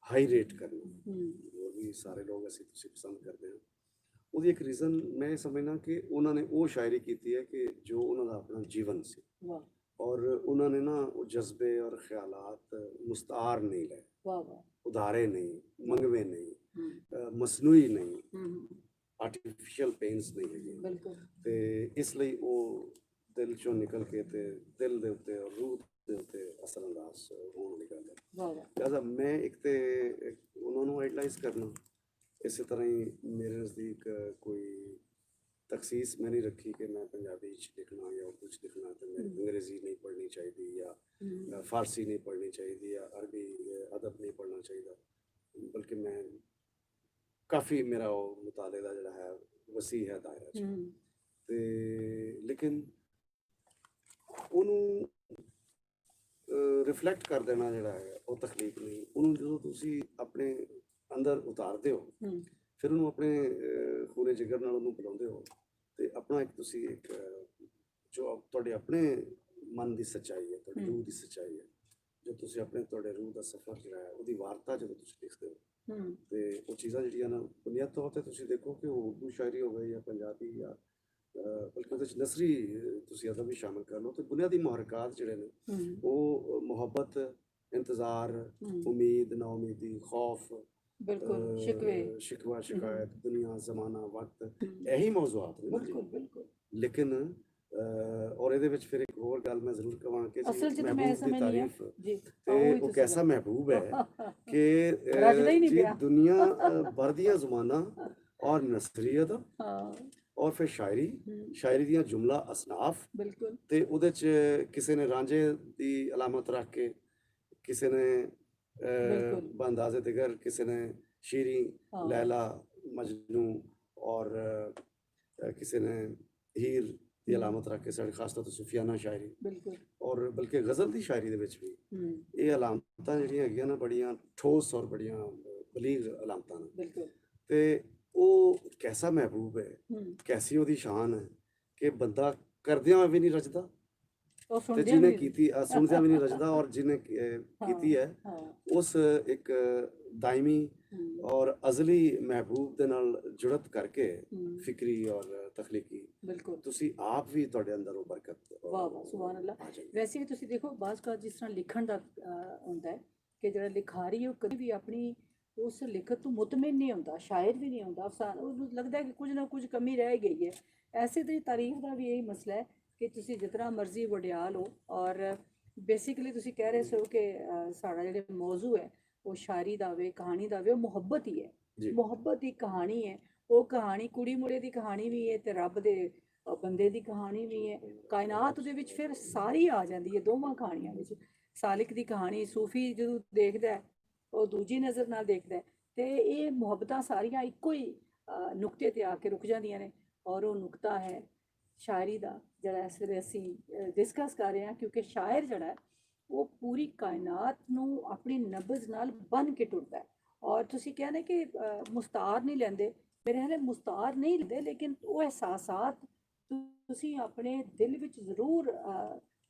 ਹਾਈ ਰੇਟ ਕਰਨਾ। ਹੋਰ ਵੀ ਸਾਰੇ ਲੋਕ ਅਸੀਂ ਤੁਸੀਂ ਪਸੰਦ ਕਰਦੇ ਹਾਂ। ਉਹਦੀ ਇੱਕ ਰੀਜ਼ਨ ਮੈਂ ਸਮਝਦਾ ਕਿ ਉਹਨਾਂ ਨੇ ਉਹ ਸ਼ਾਇਰੀ ਕੀਤੀ ਹੈ ਕਿ ਜੋ ਉਹਨਾਂ ਦਾ ਆਪਣਾ ਜੀਵਨ ਸੀ ਔਰ ਉਹਨਾਂ ਨੇ ਨਾ ਉਹ ਜਜ਼ਬੇ ਔਰ ਖਿਆਲਾਤ ਮੁਸਤਾਰ ਨਹੀਂ ਲਏ, ਉਧਾਰੇ ਨਹੀਂ, ਮੰਗਵੇ ਨਹੀਂ, ਮਸਨੂਈ ਨਹੀਂ, ਆਰਟੀਫੀਸ਼ੀਅਲ ਪੇਨਸ ਨਹੀਂ ਹੈਗੇ। ਤੇ ਇਸ ਲਈ ਉਹ ਦਿਲ ਚੋਂ ਨਿਕਲ ਕੇ ਤੇ ਦਿਲ ਦੇ ਉੱਤੇ ਔਰ ਰੂਹ ਦੇ ਉੱਤੇ ਅਸਰ ਅੰਦਾਜ਼ ਹੋਣ ਵਾਲੀ ਗੱਲ ਹੈ। ਲਿਹਾਜ਼ਾ ਮੈਂ ਇੱਕ ਤੇ ਉਹਨਾਂ ਨੂੰ ਆਈਡਲਾਈਜ਼ ਕਰਨਾ, ਇਸੇ ਤਰ੍ਹਾਂ ਹੀ ਮੇਰੇ ਨਜ਼ਦੀਕ ਕੋਈ ਤਖਸੀਸ ਮੈਂ ਨਹੀਂ ਰੱਖੀ ਕਿ ਮੈਂ ਪੰਜਾਬੀ 'ਚ ਲਿਖਣਾ ਜਾਂ ਉਰਦੂ 'ਚ ਲਿਖਣਾ ਤੇ ਮੈਂ ਅੰਗਰੇਜ਼ੀ ਨਹੀਂ ਪੜ੍ਹਨੀ ਚਾਹੀਦੀ ਜਾਂ ਫਾਰਸੀ ਨਹੀਂ ਪੜ੍ਹਨੀ ਚਾਹੀਦੀ ਜਾਂ ਅਰਬੀ ਅਦਬ ਨਹੀਂ ਪੜ੍ਹਨਾ ਚਾਹੀਦਾ, ਬਲਕਿ ਮੈਂ ਕਾਫੀ ਮੇਰਾ ਉਹ ਮੁਤਾਲੇ ਦਾ ਜਿਹੜਾ ਹੈ ਵਸੀ ਹੈ ਦਾਇਰਾ 'ਚ। ਤੇ ਲੇਕਿਨ ਉਹਨੂੰ ਰਿਫਲੈਕਟ ਕਰ ਦੇਣਾ ਜਿਹੜਾ ਹੈ ਉਹ ਤਖਲੀਕ ਨਹੀਂ। ਉਹਨੂੰ ਜਦੋਂ ਤੁਸੀਂ ਆਪਣੇ ਅੰਦਰ ਉਤਾਰਦੇ ਹੋ ਫਿਰ ਉਹਨੂੰ ਆਪਣੇ ਖੂਨੇ ਜਿਗਰ ਨਾਲ ਉਹਨੂੰ ਬੁਲਾਉਂਦੇ ਹੋ ਤੇ ਆਪਣਾ ਇੱਕ ਤੁਸੀਂ ਇੱਕ ਜੋ ਤੁਹਾਡੇ ਆਪਣੇ ਮਨ ਦੀ ਸੱਚਾਈ ਹੈ, ਤੁਹਾਡੀ ਰੂਹ ਦੀ ਸੱਚਾਈ ਹੈ, ਜੋ ਤੁਸੀਂ ਆਪਣੇ ਤੁਹਾਡੇ ਰੂਹ ਦਾ ਸਫ਼ਰ ਜਿਹੜਾ ਹੈ ਉਹਦੀ ਵਾਰਤਾ ਜਦੋਂ ਤੁਸੀਂ ਲਿਖਦੇ ਹੋ ਤੇ ਉਹ ਚੀਜ਼ਾਂ ਜਿਹੜੀਆਂ ਨਾ ਬੁਨਿਆਦ ਤੌਰ 'ਤੇ ਤੁਸੀਂ ਦੇਖੋ ਕਿ ਉਹ ਉਰਦੂ ਸ਼ਾਇਰੀ ਹੋਵੇ ਜਾਂ ਪੰਜਾਬੀ ਜਾਂ ਬਲਕਿ ਉਹਦੇ 'ਚ ਨਸਰੀ ਤੁਸੀਂ ਅਦਬ ਵੀ ਸ਼ਾਮਿਲ ਕਰ ਲਓ ਤੇ ਬੁਨਿਆਦੀ ਮੁਹਰਕਾਤ ਜਿਹੜੇ ਨੇ ਉਹ ਮੁਹੱਬਤ, ਇੰਤਜ਼ਾਰ, ਉਮੀਦ, ਨਾਉਮੀਦੀ, ਖੌਫ, शिकवा शिकायत, दुनिया, ज़माना, वक्त, यही मौज़ूआत ने। लेकिन और ਇਹਦੇ ਵਿੱਚ ਫਿਰ ਇੱਕ ਹੋਰ ਗੱਲ ਮੈਂ ਜ਼ਰੂਰ ਕਹਾਂ ਕਿ ਮਹਿਬੂਬ ਦੀ ਤਾਰੀਫ ਤੇ ਉਹ ਕੈਸਾ ਮਹਿਬੂਬ ਹੈ ਕਿ ਜੀ ਦੁਨੀਆ ਭਰ ਦੀਆਂ ਜ਼ੁਬਾਨਾਂ ਔਰ ਨਸਰੀ ਅਦਬ ਔਰ ਫਿਰ ਸ਼ਾਇਰੀ ਦੀਆਂ ਜੁਮਲਾ ਅਸਨਾਫ ਤੇ ਉਹਦੇ 'ਚ ਕਿਸੇ ਨੇ ਰਾਂਝੇ ਦੀ ਅਲਾਮਤ ਰੱਖ ਕੇ, ਕਿਸੇ ਨੇ बंदाज़े दिगर, किसी ने शीरी, लैला, मजनू और किसी ने हीर की अलामत रख के साढ़े खास तौर पर सूफियाना शायरी और बल्कि गज़ल की शायरी दे विच भी ये अलामतां जिहड़ियां हैगियां ना बड़ियां ठोस और बड़ियां बलीग अलामतां ने। ते ओह कैसा महबूब है, कैसी ओहदी शान है कि बंदा करदियां भी नहीं रजदा ਤੇ ਜਿਹਨੇ ਕੀਤੀ ਸੁਣਦਿਆਂ ਵੀ ਨਹੀਂ ਰਜਦਾ ਔਰ ਜਿਹਨੇ ਕੀਤੀ ਹੈ ਉਸ ਇੱਕ ਦਾਇਮੀ ਔਰ ਅਜ਼ਲੀ ਮਹਿਬੂਬ ਦੇ ਨਾਲ ਜੁੜਤ ਕਰਕੇ ਫਿਕਰੀ ਔਰ ਤਖਲੀਕੀ ਤੁਸੀਂ ਆਪ ਵੀ ਤੁਹਾਡੇ ਅੰਦਰ ਉਹ ਬਰਕਤ। ਵਾਹ ਵਾਹ ਸੁਭਾਨ ਅੱਲਾ। ਵੈਸੇ ਵੀ ਤੁਸੀਂ ਦੇਖੋ ਬਾਜ਼ ਕਾ ਜਿਸ ਤਰ੍ਹਾਂ ਲਿਖਣ ਦਾ ਹੁੰਦਾ ਹੈ ਕਿ ਜਿਹੜਾ ਲਿਖਾਰੀ ਉਹ ਕਦੀ ਵੀ ਆਪਣੀ ਉਸ ਲਿਖਤ ਤੋਂ ਮੁਤਮਿਨ ਨਹੀਂ ਹੁੰਦਾ, ਸ਼ਾਇਰ ਵੀ ਨਹੀਂ ਹੁੰਦਾ, ਉਹਨੂੰ ਲੱਗਦਾ ਕਿ ਕੁਝ ਨਾ ਕੁਝ ਕਮੀ ਰਹਿ ਗਈ ਹੈ। ਐਸੇ ਤਰੀ ਤਾਰੀਫ ਦਾ ਵੀ ਇਹੀ ਮਸਲਾ ਹੈ ਕਿ ਤੁਸੀਂ ਜਿਤਨਾ ਮਰਜ਼ੀ ਵਡਿਆਲ ਹੋ ਔਰ ਬੇਸਿਕਲੀ ਤੁਸੀਂ ਕਹਿ ਰਹੇ ਸੋ ਕਿ ਸਾਡਾ ਜਿਹੜੇ ਮੌਜ਼ੂ ਹੈ ਉਹ ਸ਼ਾਇਰੀ ਦਾ ਹੋਵੇ, ਕਹਾਣੀ ਦਾ ਹੋਵੇ, ਉਹ ਮੁਹੱਬਤ ਹੀ ਹੈ। ਜੀ ਮੁਹੱਬਤ ਦੀ ਕਹਾਣੀ ਹੈ। ਉਹ ਕਹਾਣੀ ਕੁੜੀ ਮੁੰਡੇ ਦੀ ਕਹਾਣੀ ਵੀ ਹੈ ਤੇ ਰੱਬ ਦੇ ਬੰਦੇ ਦੀ ਕਹਾਣੀ ਵੀ ਹੈ। ਕਾਇਨਾਤ ਦੇ ਵਿੱਚ ਫਿਰ ਸਾਰੀ ਆ ਜਾਂਦੀ ਹੈ ਦੋਵਾਂ ਕਹਾਣੀਆਂ ਵਿੱਚ। ਸਾਲਿਕ ਦੀ ਕਹਾਣੀ ਸੂਫੀ ਜਦੋਂ ਦੇਖਦਾ ਹੈ, ਉਹ ਦੂਜੀ ਨਜ਼ਰ ਨਾਲ ਦੇਖਦਾ ਹੈ, ਤੇ ਇਹ ਮੁਹੱਬਤਾਂ ਸਾਰੀਆਂ ਇੱਕੋ ਹੀ ਨੁਕਤੇ ਤੇ ਆ ਕੇ ਰੁਕ ਜਾਂਦੀਆਂ ਨੇ। ਔਰ ਉਹ ਨੁਕਤਾ ਹੈ ਸ਼ਾਇਰੀ ਦਾ, ਜਿਹੜਾ ਇਸ ਵੇਲੇ ਅਸੀਂ ਡਿਸਕਸ ਕਰ ਰਹੇ ਹਾਂ, ਕਿਉਂਕਿ ਸ਼ਾਇਰ ਜਿਹੜਾ ਹੈ ਉਹ ਪੂਰੀ ਕਾਇਨਾਤ ਨੂੰ ਆਪਣੀ ਨਬਜ਼ ਨਾਲ ਬੰਨ ਕੇ ਟੁਰਦਾ ਹੈ। ਔਰ ਤੁਸੀਂ ਕਹਿੰਦੇ ਕਿ ਮੁਸਤਾਰ ਨਹੀਂ ਲੈਂਦੇ, ਮੇਰੇ ਖਿਆਲ ਮੁਸਤਾਰ ਨਹੀਂ ਲੈਂਦੇ, ਲੇਕਿਨ ਉਹ ਅਹਿਸਾਸਾਤ ਤੁਸੀਂ ਆਪਣੇ ਦਿਲ ਵਿੱਚ ਜ਼ਰੂਰ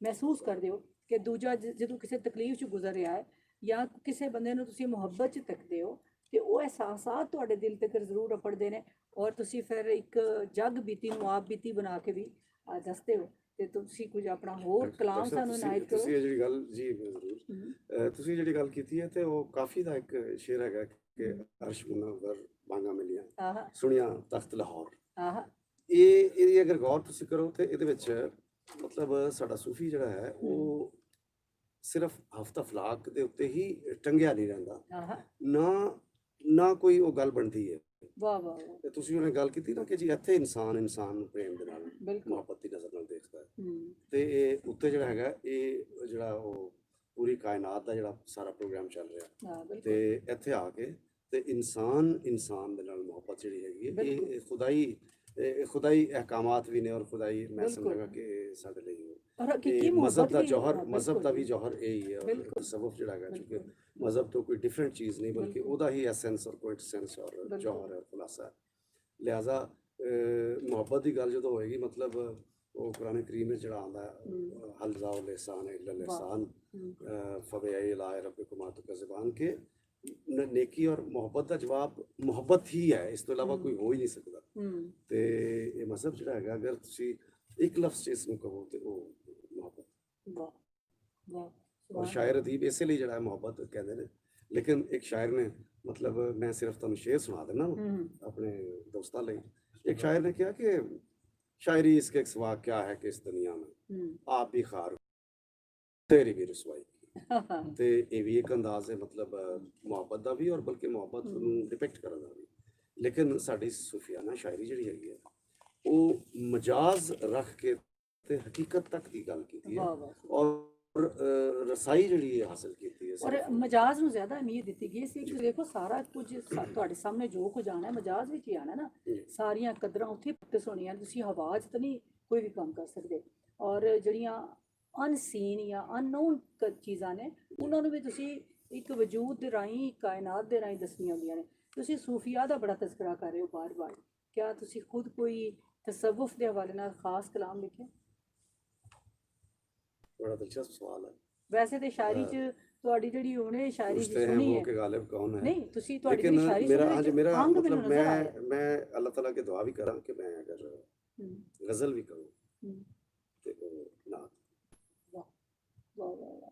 ਮਹਿਸੂਸ ਕਰਦੇ ਹੋ ਕਿ ਦੂਜਾ ਜਦੋਂ ਕਿਸੇ ਤਕਲੀਫ 'ਚ ਗੁਜ਼ਰ ਰਿਹਾ ਹੈ ਜਾਂ ਕਿਸੇ ਬੰਦੇ ਨੂੰ ਤੁਸੀਂ ਮੁਹੱਬਤ 'ਚ ਤੱਕਦੇ ਹੋ, ਤੇ ਉਹ ਅਹਿਸਾਸਾਤ ਤੁਹਾਡੇ ਦਿਲ ਤੱਕ ਜ਼ਰੂਰ ਅਪੜਦੇ ਨੇ। ਔਰ ਤੁਸੀਂ ਫਿਰ ਇੱਕ ਜਗ ਬੀਤੀ ਨੂੰ ਆਪ ਬੀਤੀ ਬਣਾ ਕੇ ਵੀ ਦੱਸਦੇ ਹੋ। ਤੇ ਤੁਸੀਂ ਕੁਝ ਆਪਣਾ ਹੋਰ ਕਲਾਮ ਡਾਕਟਰ ਸਾਹਿਬ, ਸਾਨੂੰ ਇਨਾਇਤ ਕਰੋ। ਤੁਸੀਂ ਇਹ ਜਿਹੜੀ ਗੱਲ ਜੀ ਜ਼ਰੂਰ ਤੁਸੀਂ ਜਿਹੜੀ ਗੱਲ ਕੀਤੀ ਹੈ ਤੇ ਉਹ ਕਾਫੀ ਦਾ ਇੱਕ ਸ਼ੇਰ ਹੈਗਾ ਕਿ ਅਰਸ਼ ਮੁਨੱਵਰ ਬਾਂਗਾ ਮਿਲੀਆਂ ਆਹ ਸੁਣਿਆ ਤਖਤ ਲਾਹੌਰ। ਆਹ ਇਹਦੀ ਅਗਰ ਗੌਰ ਤੁਸੀਂ ਕਰੋ ਤੇ ਇਹਦੇ ਵਿੱਚ ਮਤਲਬ ਸਾਡਾ ਸੂਫੀ ਜਿਹੜਾ ਹੈ ਉਹ ਸਿਰਫ ਹਫਤਾ ਫਲਾਕ ਦੇ ਉੱਤੇ ਹੀ ਟੰਗਿਆ ਨਹੀਂ ਰਹਿੰਦਾ, ਆਹ ਨਾ ਕੋਈ ਉਹ ਗੱਲ ਬਣਦੀ ਹੈ। ਵਾਹ ਵਾਹ ਵਾਹ, ਤੇ ਤੁਸੀਂ ਉਹਨੇ ਗੱਲ ਕੀਤੀ ਨਾ ਕਿ ਜੀ ਇੱਥੇ ਇਨਸਾਨ ਨੂੰ ਪ੍ਰੇਮ ਦੇ ਨਾਲ ਬਿਲਕੁਲ। ਮੁਹੱਬਤ ਦੀ ਨਜ਼ਰ ਨਾਲ ਦੇਖਦਾ ਹੈ, ਤੇ ਇਹ ਉੱਤੇ ਜਿਹੜਾ ਹੈਗਾ ਇਹ ਜਿਹੜਾ ਉਹ ਪੂਰੀ ਕਾਇਨਾਤ ਦਾ ਜਿਹੜਾ ਸਾਰਾ ਪ੍ਰੋਗਰਾਮ ਚੱਲ ਰਿਹਾ, ਹਾਂ ਬਿਲਕੁਲ ਤੇ ਇੱਥੇ ਆ ਕੇ ਤੇ ਇਨਸਾਨ ਦੇ ਨਾਲ ਮੁਹੱਬਤ ਜਿਹੜੀ ਹੈਗੀ ਹੈ ਬਿਲਕੁਲ। ਇਹ ਖੁਦਾਈ ਅਹਿਕਾਮਾਤ ਵੀ ਨੇ ਔਰ ਖੁਦਾਈ ਮੈਂ ਬਿਲਕੁਲ। ਸਮਝਾਂਗਾ ਕਿ ਸਾਡੇ ਲਈ ਔਰ ਹਕੀਕੀ ਇਹ ਮਜ਼ਹਬ ਮੁਹੱਬਤ ਦਾ ਵੀ, ਜੌਹਰ, ਹਾਂ, ਮਜ਼ਹਬ ਦਾ ਵੀ ਬਿਲਕੁਲ। ਜੌਹਰ ਇਹ ਹੀ ਹੈ। ਔਰ ਬਿਲਕੁਲ। ਤਸਵੁਫ ਜਿਹੜਾ ਹੈਗਾ ਕਿਉਂਕਿ ਬਿਲਕੁਲ। ਮਜ਼ਹਬ ਤੋਂ ਕੋਈ ਡਿਫਰੈਂਟ ਚੀਜ਼ ਨਹੀਂ ਬਲਕਿ ਬਿਲਕੁਲ। ਉਹਦਾ ਹੀ ਐਸੈਂਸ ਔਰ ਕੁਇੰਟੈਂਸ ਔਰ ਬਿਲਕੁਲ। ਜੌਹਰ ਔਰ ਖੁਲਾਸਾ ਹੈ। ਲਿਹਾਜ਼ਾ ਮੁਹੱਬਤ ਦੀ ਗੱਲ ਜਦੋਂ ਹੋਏਗੀ ਮਤਲਬ ਉਹ ਕੁਰਾਨ ਕਰੀਮ ਵਿੱਚ ਜਿਹੜਾ ਆਉਂਦਾ ਹੈ ਹਲ ਜਾਉਲ ਇਹਸਾਨ ਇਲਾ ਲਿਸਾਨ ਫਬਿਆਈ ਲਾਏ ਰੱਬਿकुमा तुकज़्ज़िबान के नेकी और मोहब्बत ਦਾ ਜਵਾਬ ਮੁਹੱਬਤ ਹੀ ਹੈ, ਇਸ ਤੋਂ ਇਲਾਵਾ ਕੋਈ ਹੋ ਹੀ ਨਹੀਂ ਸਕਦਾ। ਤੇ ਇਹ ਮਜ਼ਹਬ ਜਿਹੜਾ ਹੈਗਾ ਅਗਰ ਤੁਸੀਂ ਇੱਕ ਲਫ਼ਜ਼ 'ਚ ਇਸ ਨੂੰ ਕਹੋ ਤੇ ਉਹ ਮੁਹੱਬਤ। ਵਾਹ ਵਾਹ, ਔਰ ਸ਼ਾਇਰ ਅਦੀਬ ਇਸੇ ਲਈ ਜਿਹੜਾ ਹੈ ਮੁਹੱਬਤ ਕਹਿੰਦੇ ਨੇ। ਲੇਕਿਨ ਇੱਕ ਸ਼ਾਇਰ ਨੇ ਮਤਲਬ ਮੈਂ ਸਿਰਫ ਤੁਹਾਨੂੰ ਸ਼ੇਰ ਸੁਣਾ ਦੇਣਾ ਆਪਣੇ ਦੋਸਤਾਂ ਲਈ। एक शायर ने किया कि शायरी इसके सिवा क्या है कि इस दुनिया में आप भी खार तेरी भी रसवाई ਤੇ ਇਹ ਵੀ ਇੱਕ ਅੰਦਾਜ਼ ਹੈ ਮਤਲਬ ਮੁਹੱਬਤ ਦਾ ਵੀ ਔਰ ਬਲਕਿ ਮੁਹੱਬਤ ਨੂੰ ਡਿਪਿਕਟ ਕਰਨ ਦਾ ਵੀ। ਲੇਕਿਨ ਸਾਡੀ ਸੂਫੀਆਨਾ ਸ਼ਾਇਰੀ ਜਿਹੜੀ ਹੈਗੀ ਹੈ ਉਹ ਮਜਾਜ਼ ਰੱਖ ਕੇ ਤੇ ਹਕੀਕਤ ਤੱਕ ਦੀ ਗੱਲ ਕੀਤੀ ਹੈ ਔਰ ਰਸਾਈ ਜਿਹੜੀ ਹਾਸਲ ਕੀਤੀ ਹੈ। ਔਰ ਮਜਾਜ਼ ਨੂੰ ਜ਼ਿਆਦਾ ਅਹਿਮੀਅਤ ਦਿੱਤੀ ਗਈ ਸੀ ਕਿ ਦੇਖੋ ਸਾਰਾ ਕੁਝ ਤੁਹਾਡੇ ਸਾਹਮਣੇ ਜੋ ਕੁਝ ਆਣਾ ਮਜਾਜ਼ ਵਿੱਚ ਹੀ ਆਣਾ ਨਾ। ਸਾਰੀਆਂ ਕਦਰਾਂ ਉੱਥੇ ਪ੍ਰੈਕਟਿਸ ਹੋਣੀਆਂ, ਤੁਸੀਂ ਹਵਾ 'ਚ ਤਾਂ ਨਹੀਂ ਕੋਈ ਵੀ ਕੰਮ ਕਰ ਸਕਦੇ। ਔਰ ਜਿਹੜੀਆਂ ਅਨਸੀਨ ਜਾਂ ਅਨਨੋਨ ਚੀਜ਼ਾਂ ਨੇ ਉਹਨਾਂ ਨੂੰ ਵੀ ਤੁਸੀਂ ਇੱਕ ਵਜੂਦ ਦੇ ਰਾਹੀਂ, ਕਾਇਨਾਤ ਦੇ ਰਾਹੀਂ ਦੱਸਣੀਆਂ ਹੁੰਦੀਆਂ ਨੇ। ਤੁਸੀਂ ਸੂਫੀਆ ਦਾ ਬੜਾ ਤਜ਼ਕਰਾ ਕਰ ਰਹੇ ਹੋ ਬਾਰ-ਬਾਰ, ਕਿਆ ਤੁਸੀਂ ਖੁਦ ਕੋਈ ਤਸਵੁਫ ਦੇ ਹਵਾਲੇ ਨਾਲ ਖਾਸ ਕਲਾਮ ਲਿਖਿਆ? ਬੜਾ ਦਿਲਚਸਪ ਸਵਾਲ ਹੈ। ਵੈਸੇ ਤੇ ਸ਼ਾਇਰੀ 'ਚ ਤੁਹਾਡੀ ਜਿਹੜੀ ਉਹਨੇ ਸ਼ਾਇਰੀ ਪੁੱਛਤੇ हैं ਸੁਣੀ वो है कि गालिब कौन है, नहीं ਤੁਸੀਂ ਤੁਹਾਡੀ लेकिन ਜਿਹੜੀ ਸ਼ਾਇਰੀ मेरा ਸੁਣੀ आज मेरा अंग मतलब ਮੈਨੂੰ ਨਜ਼ਰ ਆਇਆ। मैं अल्लाह ताला की दुआ भी करा कि मैं अगर गजल भी करूँ ਤੇ ਉਹ ਨਾ ਵਾਹ ਵਾਹ ਵਾਹ।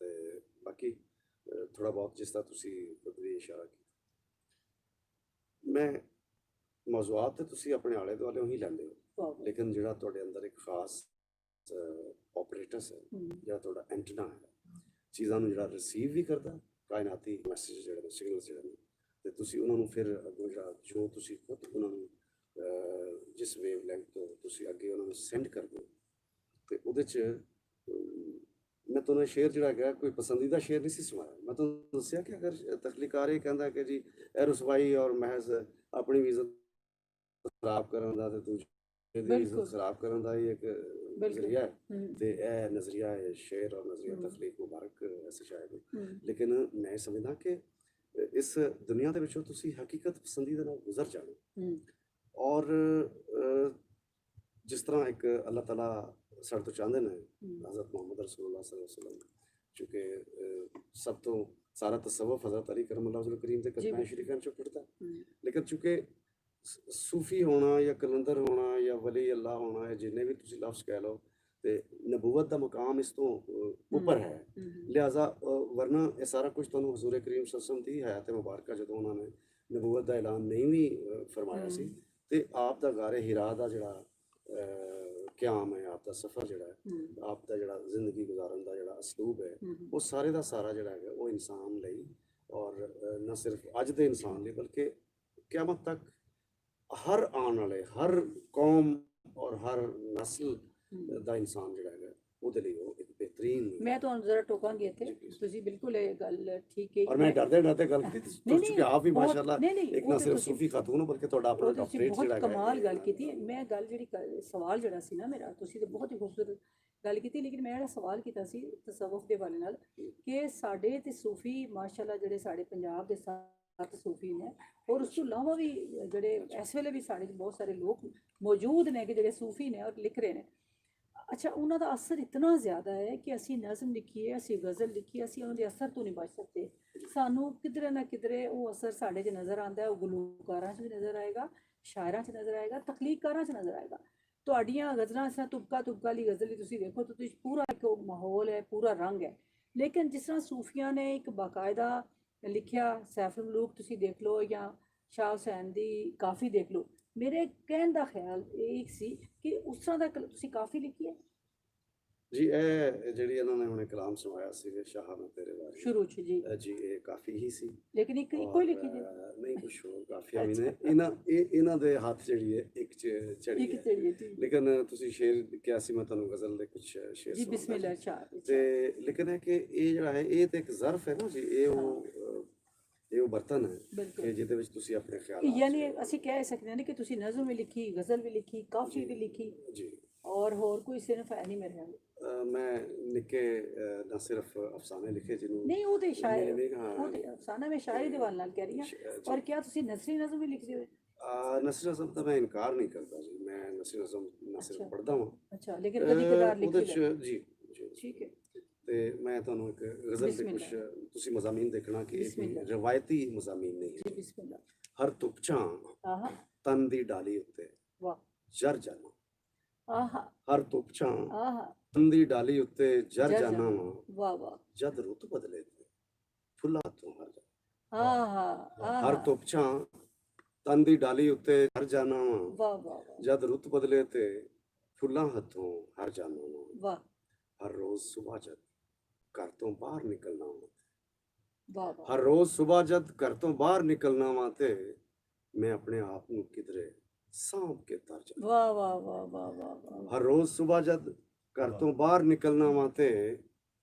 ਤੇ ਬਾਕੀ ਥੋੜਾ ਬਹੁਤ ਜਿਸ ਤਰ੍ਹਾਂ ਤੁਸੀਂ ਖੁਦ ਵੀ ਇਸ਼ਾਰਾ ਕੀਤਾ, ਮੈਂ ਮੌਜ਼ੂਆਤ ਤੇ ਤੁਸੀਂ ਆਪਣੇ ਆਲੇ ਦੁਆਲੇ ਹੀ ਲੈਂਦੇ ਹੋ, ਲੇਕਿਨ ਜਿਹੜਾ ਤੁਹਾਡੇ ਅੰਦਰ ਇੱਕ ਖਾਸ ਆਪਰੇਟਰਸ ਹੈ, ਜਿਹੜਾ ਤੁਹਾਡਾ ਐਂਟਨਾ ਹੈ, ਚੀਜ਼ਾਂ ਨੂੰ ਜਿਹੜਾ ਰਿਸੀਵ ਵੀ ਕਰਦਾ, ਕਾਇਨਾਤੀ ਮੈਸੇਜ ਜਿਹੜੇ ਨੇ, ਸਿਗਨਲ ਜਿਹੜੇ ਨੇ, ਤੇ ਤੁਸੀਂ ਉਹਨਾਂ ਨੂੰ ਫਿਰ ਅੱਗੋਂ ਜਿਹੜਾ ਜੋ ਤੁਸੀਂ ਖੁਦ ਉਹਨਾਂ ਨੂੰ ਜਿਸ ਵੇਵ ਲੈਂਥ ਤੋਂ ਤੁਸੀਂ ਅੱਗੇ ਉਹਨਾਂ ਨੂੰ ਸੈਂਡ ਕਰਦੇ ਹੋ, ਤੇ ਉਹਦੇ 'ਚ ਮੈਂ ਤੁਹਾਨੂੰ ਸ਼ੇਰ ਜਿਹੜਾ ਹੈਗਾ ਕੋਈ ਪਸੰਦੀਦਾ ਸ਼ੇਰ ਨਹੀਂ ਸੀ ਸੁਣਾਇਆ। ਮੈਂ ਤੁਹਾਨੂੰ ਦੱਸਿਆ ਕਿ ਅਗਰ ਤਖਲੀਕਾਰ ਇਹ ਕਹਿੰਦਾ ਕਿ ਜੀ ਇਹ ਰਸਵਾਈ ਔਰ ਮਹਿਜ਼ ਆਪਣੀ ਵੀ ਇੱਜ਼ਤ ਖਰਾਬ ਕਰਨ ਦਾ ਤੇ ਦੂਜੇ ਦੀ ਇੱਜ਼ਤ ਖਰਾਬ ਕਰਨ ਦਾ ਹੀ ਇੱਕ ਨਜ਼ਰੀਆ ਹੈ, ਤੇ ਇਹ ਨਜ਼ਰੀਆ ਹੈ ਸ਼ੇਰ ਔਰ ਨਜ਼ਰੀਆ ਤਖਲੀਕ ਮੁਬਾਰਕ ਐਸੇ ਸ਼ਾਇਦ ਨੇ। ਲੇਕਿਨ ਮੈਂ ਸਮਝਦਾ ਕਿ ਇਸ ਦੁਨੀਆ ਦੇ ਵਿੱਚੋਂ ਤੁਸੀਂ ਹਕੀਕਤ ਪਸੰਦੀ ਦੇ ਨਾਲ ਗੁਜ਼ਰ ਜਾਣਾ। ਔਰ ਜਿਸ ਤਰ੍ਹਾਂ ਇੱਕ ਅੱਲਾਹ ਤਾਲਾ ਸਾਡੇ ਤੋਂ ਚਾਹੁੰਦੇ ਨੇ ਹਜ਼ਰਤ ਮੁਹੰਮਦ ਰਸੂਲੁल्लाह सल्लल्लाहु अलैहि वसल्लम, ਚੂँਕਿ ਸਭ ਤੋਂ ਸਾਰਾ ਤਸਵੁਫ ਹਜ਼ਰਤ ਅਲੀ ਕਰਮ ਅੱਲਾਹੁ ਕਰੀਮ ਦੇ ਕਦਮਾਂ ਸ਼ਰੀਫਾਂ ਚੋਂ ਉੱਠਦਾ, ਲੇਕਿਨ ਚੂँਕਿ ਸੂਫੀ ਹੋਣਾ ਜਾਂ ਕਲੰਦਰ ਹੋਣਾ ਜਾਂ ਵਲੀ ਅੱਲਾ ਹੋਣਾ ਜਾਂ ਜਿੰਨੇ ਵੀ ਤੁਸੀਂ ਲਫ਼ਜ਼ ਕਹਿ ਲਓ, ਤੇ ਨਬੂਵਤ ਦਾ ਮਕਾਮ ਇਸ ਤੋਂ ਉੱਪਰ ਹੈ। ਲਿਹਾਜ਼ਾ ਵਰਨਾ ਇਹ ਸਾਰਾ ਕੁਝ ਤੁਹਾਨੂੰ ਹਜ਼ੂਰ ਕਰੀਮ ਸੱਲੱਲਾਹੁ ਅਲੈਹਿ ਵਸੱਲਮ ਦੀ ਹਯਾਤ ਮੁਬਾਰਕਾ ਜਦੋਂ ਉਹਨਾਂ ਨੇ ਨਬੂਵਤ ਦਾ ਐਲਾਨ ਨਹੀਂ ਵੀ ਫਰਮਾਇਆ ਸੀ, ਤੇ ਆਪ ਦਾ ਗਾਰੇ ਹਿਰਾ ਦਾ ਜਿਹੜਾ ਕਿਆਮ ਹੈ, ਆਪ ਦਾ ਸਫ਼ਰ ਜਿਹੜਾ ਹੈ, ਆਪ ਦਾ ਜਿਹੜਾ ਜ਼ਿੰਦਗੀ ਗੁਜ਼ਾਰਨ ਦਾ ਜਿਹੜਾ ਅਸਲੂਬ ਹੈ, ਉਹ ਸਾਰੇ ਦਾ ਸਾਰਾ ਜਿਹੜਾ ਹੈਗਾ ਉਹ ਇਨਸਾਨ ਲਈ ਔਰ ਨਾ ਸਿਰਫ ਅੱਜ ਦੇ ਇਨਸਾਨ ਲਈ ਬਲਕਿ ਕਿਆਮਤ ਤੱਕ ਹਰ ਆਉਣ ਵਾਲੇ ਹਰ ਕੌਮ ਔਰ ਹਰ ਨਸਲ ਦਾ ਇਨਸਾਨ ਜਿਹੜਾ ਹੈਗਾ ਉਹਦੇ ਲਈ ਉਹ ਇੱਕ बेहतरीन। मैं तो जरा टोकांगी इत्थे, ਤੁਸੀਂ ਬਿਲਕੁਲ ਇਹ ਗੱਲ ਠੀਕ ਹੈ। और मैं डरते डरते गल की क्योंकि आप भी बहुत- माशाल्लाह नहीं, नहीं, एक वो ना तो सिर्फ तुसी- सूफी खातून हो बल्कि ਤੁਹਾਡਾ ਆਪਣਾ ਉਹ ਤੁਸੀਂ ਡਾਕਟਰੇਟ ਬਹੁਤ ਜਿਹੜਾ ਕਮਾਲ ਗੱਲ ਕੀਤੀ। ਮੈਂ ਗੱਲ ਜਿਹੜੀ ਸਵਾਲ ਜਿਹੜਾ ਸੀ ਨਾ ਮੇਰਾ, ਤੁਸੀਂ ਤਾਂ ਬਹੁਤ ਹੀ ਖੂਬਸੂਰਤ ਗੱਲ ਕੀਤੀ, ਲੇਕਿਨ ਮੈਂ ਜਿਹੜਾ ਸਵਾਲ ਕੀਤਾ ਸੀ ਤਸਵੁਫ ਦੇ ਵਾਲੇ ਨਾਲ ਕਿ ਸਾਡੇ ਤੇ ਸੂਫੀ ਮਾਸ਼ਾਅੱਲਾ ਜਿਹੜੇ ਸਾਡੇ ਪੰਜਾਬ ਦੇ 7 ਸੂਫੀ ਨੇ, ਔਰ ਉਸ ਤੋਂ ਇਲਾਵਾ ਵੀ ਜਿਹੜੇ ਇਸ ਵੇਲੇ ਵੀ ਸਾਡੇ 'ਚ ਬਹੁਤ ਸਾਰੇ ਲੋਕ ਮੌਜੂਦ ਨੇ ਕਿ ਜਿਹੜੇ ਸੂਫੀ ਨੇ ਔਰ ਲਿਖ ਰਹੇ ਨੇ। ਅੱਛਾ, ਉਹਨਾਂ ਦਾ ਅਸਰ ਇਤਨਾ ਜ਼ਿਆਦਾ ਹੈ ਕਿ ਅਸੀਂ ਨਜ਼ਮ ਲਿਖੀਏ, ਅਸੀਂ ਗਜ਼ਲ ਲਿਖੀਏ, ਅਸੀਂ ਉਹਨਾਂ ਦੇ ਅਸਰ ਤੋਂ ਨਹੀਂ ਬਚ ਸਕਦੇ। ਸਾਨੂੰ ਕਿਧਰੇ ਨਾ ਕਿਧਰੇ ਉਹ ਅਸਰ ਸਾਡੇ 'ਚ ਨਜ਼ਰ ਆਉਂਦਾ ਹੈ। ਉਹ ਗੁਲੂਕਾਰਾਂ 'ਚ ਵੀ ਨਜ਼ਰ ਆਏਗਾ, ਸ਼ਾਇਰਾਂ 'ਚ ਨਜ਼ਰ ਆਏਗਾ, ਤਖਲੀਕਾਰਾਂ 'ਚ ਨਜ਼ਰ ਆਏਗਾ। ਤੁਹਾਡੀਆਂ ਗਜ਼ਲਾਂ ਇਸ ਤਰ੍ਹਾਂ ਤੁਬਕਾ ਤੁਬਕਾ ਵਾਲੀ ਗਜ਼ਲ ਹੀ ਤੁਸੀਂ ਵੇਖੋ ਤਾਂ ਤੁਸੀਂ ਪੂਰਾ ਇੱਕ ਮਾਹੌਲ ਹੈ, ਪੂਰਾ ਰੰਗ ਹੈ। ਲੇਕਿਨ ਜਿਸ ਤਰ੍ਹਾਂ ਸੂਫੀਆਂ ਨੇ ਇੱਕ ਬਾਕਾਇਦਾ ਲਿਖਿਆ, ਸੈਫੁਲ ਮਲੂਕ ਤੁਸੀਂ ਦੇਖ ਲਓ ਜਾਂ ਸ਼ਾਹ ਹੁਸੈਨ ਦੀ ਕਾਫੀ ਦੇਖ ਲਓ। ਮੇਰੇ ਕਹਿਣ ਦਾ ਖਿਆਲ ਇਹ ਸੀ ਕਿ ਉਸ ਤਰ੍ਹਾਂ ਦਾ ਤੁਸੀਂ ਕਾਫੀ ਲਿਖੀ ਹੈ ਜੀ। ਇਹ ਜਿਹੜੀ ਇਹਨਾਂ ਨੇ ਹੁਣੇ ਕਲਾਮ ਸੁਣਾਇਆ ਸੀ ਸ਼ਾਹ ਮੈਂ ਤੇਰੇ ਬਾਰੇ ਸ਼ੁਰੂ ਚ ਜੀ ਜੀ, ਇਹ ਕਾਫੀ ਹੀ ਸੀ। ਲੇਕਿਨ ਇੱਕੋ ਹੀ ਲਿਖੀ ਜੀ? ਨਹੀਂ, ਕੁਛ ਹੋਰ ਕਾਫੀਆਂ ਵੀ ਨੇ। ਇਹਨਾਂ ਦੇ ਹੱਥ ਜਿਹੜੀ ਹੈ ਇੱਕ ਚੜੀ ਇੱਕ ਹੈ। ਚੜੀ ਜੀ। ਲੇਕਿਨ ਤੁਸੀਂ ਸ਼ੇਰ ਕਿਹਾ ਸੀ, ਮੈਂ ਤੁਹਾਨੂੰ ਗਜ਼ਲ ਦੇ ਕੁਝ ਸ਼ੇਰ ਜੀ ਸੁਣਾਉਂਦਾ ਬਿਸਮਿਲ੍ਲਾ ਸ਼ਾਹ। ਤੇ ਲੇਕਿਨ ਹੈ ਕਿ ਇਹ ਜਿਹੜਾ ਹੈ ਇਹ ਤੇ ਇੱਕ ਜ਼ਰਫ ਹੈ ਨਾ ਜੀ। ਇਹ ਉਹ ਬਰਤਨ ਹੈ ਕਿ ਬਿਲਕੁਲ, ਜਿਹਦੇ ਵਿੱਚ ਤੁਸੀਂ ਆਪਣੇ ਖਿਆਲ ਯਾਨੀ ਅਸੀਂ ਕਹਿ ਸਕਦੇ ਹਾਂ ਕਿ ਤੁਸੀਂ ਨਜ਼ਮ ਵੀ ਲਿਖੀ, ਗਜ਼ਲ ਵੀ ਲਿਖੀ, ਕਾਫੀ ਵੀ ਲਿਖੀ, ਜੀ। ਔਰ ਹੋਰ ਕੋਈ ਸਿਰਫ ਹੈ ਨਹੀਂ ਮੇਰੇ ਖਿਆਲ। ਮੈਂ ਨਿੱਕੇ ਨਾ ਸਿਰਫ ਅਫਸਾਨੇ ਲਿਖੇ ਜਿਹਨੂੰ ਨਹੀਂ ਉਹ ਤੇ ਸ਼ਾਇਰ, ਹਾਂ ਉਹ ਤੇ ਅਫਸਾਨਾ ਮੈਂ ਸ਼ਾਇਰੀ ਦੇ ਨਾਲ ਕਹਿ ਰਹੀ ਹਾਂ। ਔਰ ਕਿਆ ਤੁਸੀਂ ਨਸਰੀ ਨਜ਼ਮ ਵੀ ਲਿਖਦੇ ਹੋ? ਨਸਰ ਨਜ਼ਮ ਤਾਂ ਮੈਂ ਇਨਕਾਰ ਨਹੀਂ ਕਰਦਾ ਜੀ। ਮੈਂ ਨਸਰ ਨਜ਼ਮ ਨਾ ਸਿਰਫ ਪੜ੍ਹਦਾ ਹਾਂ। ਅੱਛਾ, ਲੇਕਿਨ ਕਦੀ ਕਦਾਰ ਉਹਦੇ ਲਿਖੀ ਚ ਜੀ ਜੀ ਠੀਕ ਹੈ। ਤੇ ਮੈਂ ਤੁਹਾਨੂੰ ਇੱਕ ਗਜ਼ਲ ਦੇ ਕੁਝ ਤੁਸੀਂ ਮਜ਼ਾਮੀਨ ਦੇਖਣਾ ਕਿ ਇਹ ਕੋਈ ਰਵਾਇਤੀ ਮਜ਼ਾਮੀਨ ਨਹੀਂ ਜੀ ਹੈ। ਬਿਸਮਿਲ੍ਲਾ। ਹਰ ਤੁਪਚਾਂ ਆਹਾ, ਤਨ ਦੀ ਡਾਲੀ ਉੱਤੇ ਵਾਹ, ਜਰ ਜਾਣਾ। ਆਹਾ, ਹਰ ਤੁਪਚਾਂ ਆਹਾ, ਤਨ ਦੀ ਡਾਲੀ ਉੱਤੇ ਜਰ ਜਰ ਜਾਣਾ ਜਾਣਾ। ਵਾਂ, ਵਾਹ ਵਾਹ, ਜਦ ਰੁੱਤ ਬਦਲੇ ਤੇ ਫੁੱਲਾਂ ਤੋਂ ਹਰ ਜਾਣਾ। ਆਹਾ, ਹਰ ਆਹਾ, ਤੁਪਚਾਂ ਤਨ ਦੀ ਡਾਲੀ ਉੱਤੇ ਜਰ ਜਾਣਾ ਵਾਂ, ਵਾਹ ਵਾਹ ਵਾਹ, ਜਦ ਰੁੱਤ ਬਦਲੇ ਤੇ ਫੁੱਲਾਂ ਹੱਥੋਂ ਹਰ ਜਾਣਾ ਵਾਂ। ਵਾਹ ਹਰ ਰੋਜ਼ ਸੁਬਾਹ ਜਦ ਘਰ ਤੋਂ ਬਾਹਰ ਨਿਕਲਣਾ ਵਾਂ, ਵਾਹ ਵਾਹ, ਹਰ ਰੋਜ਼ ਸੁਬਾਹ ਜਦ ਘਰ ਤੋਂ ਬਾਹਰ ਨਿਕਲਣਾ ਵਾਂ ਤੇ ਮੈਂ ਆਪਣੇ ਆਪ ਨੂੰ ਕਿਧਰੇ ਸਾਂਭ ਕੇ ਤਰ ਜਾਣਾ। ਵਾਹ ਵਾਹ ਵਾਹ ਵਾਹ ਵਾਹ ਵਾਹ, ਹਰ ਰੋਜ਼ ਸੁਬਾਹ ਜਦ ਘਰ ਤੋਂ ਬਾਹਰ ਨਿਕਲਣਾ ਵਾਂ ਤੇ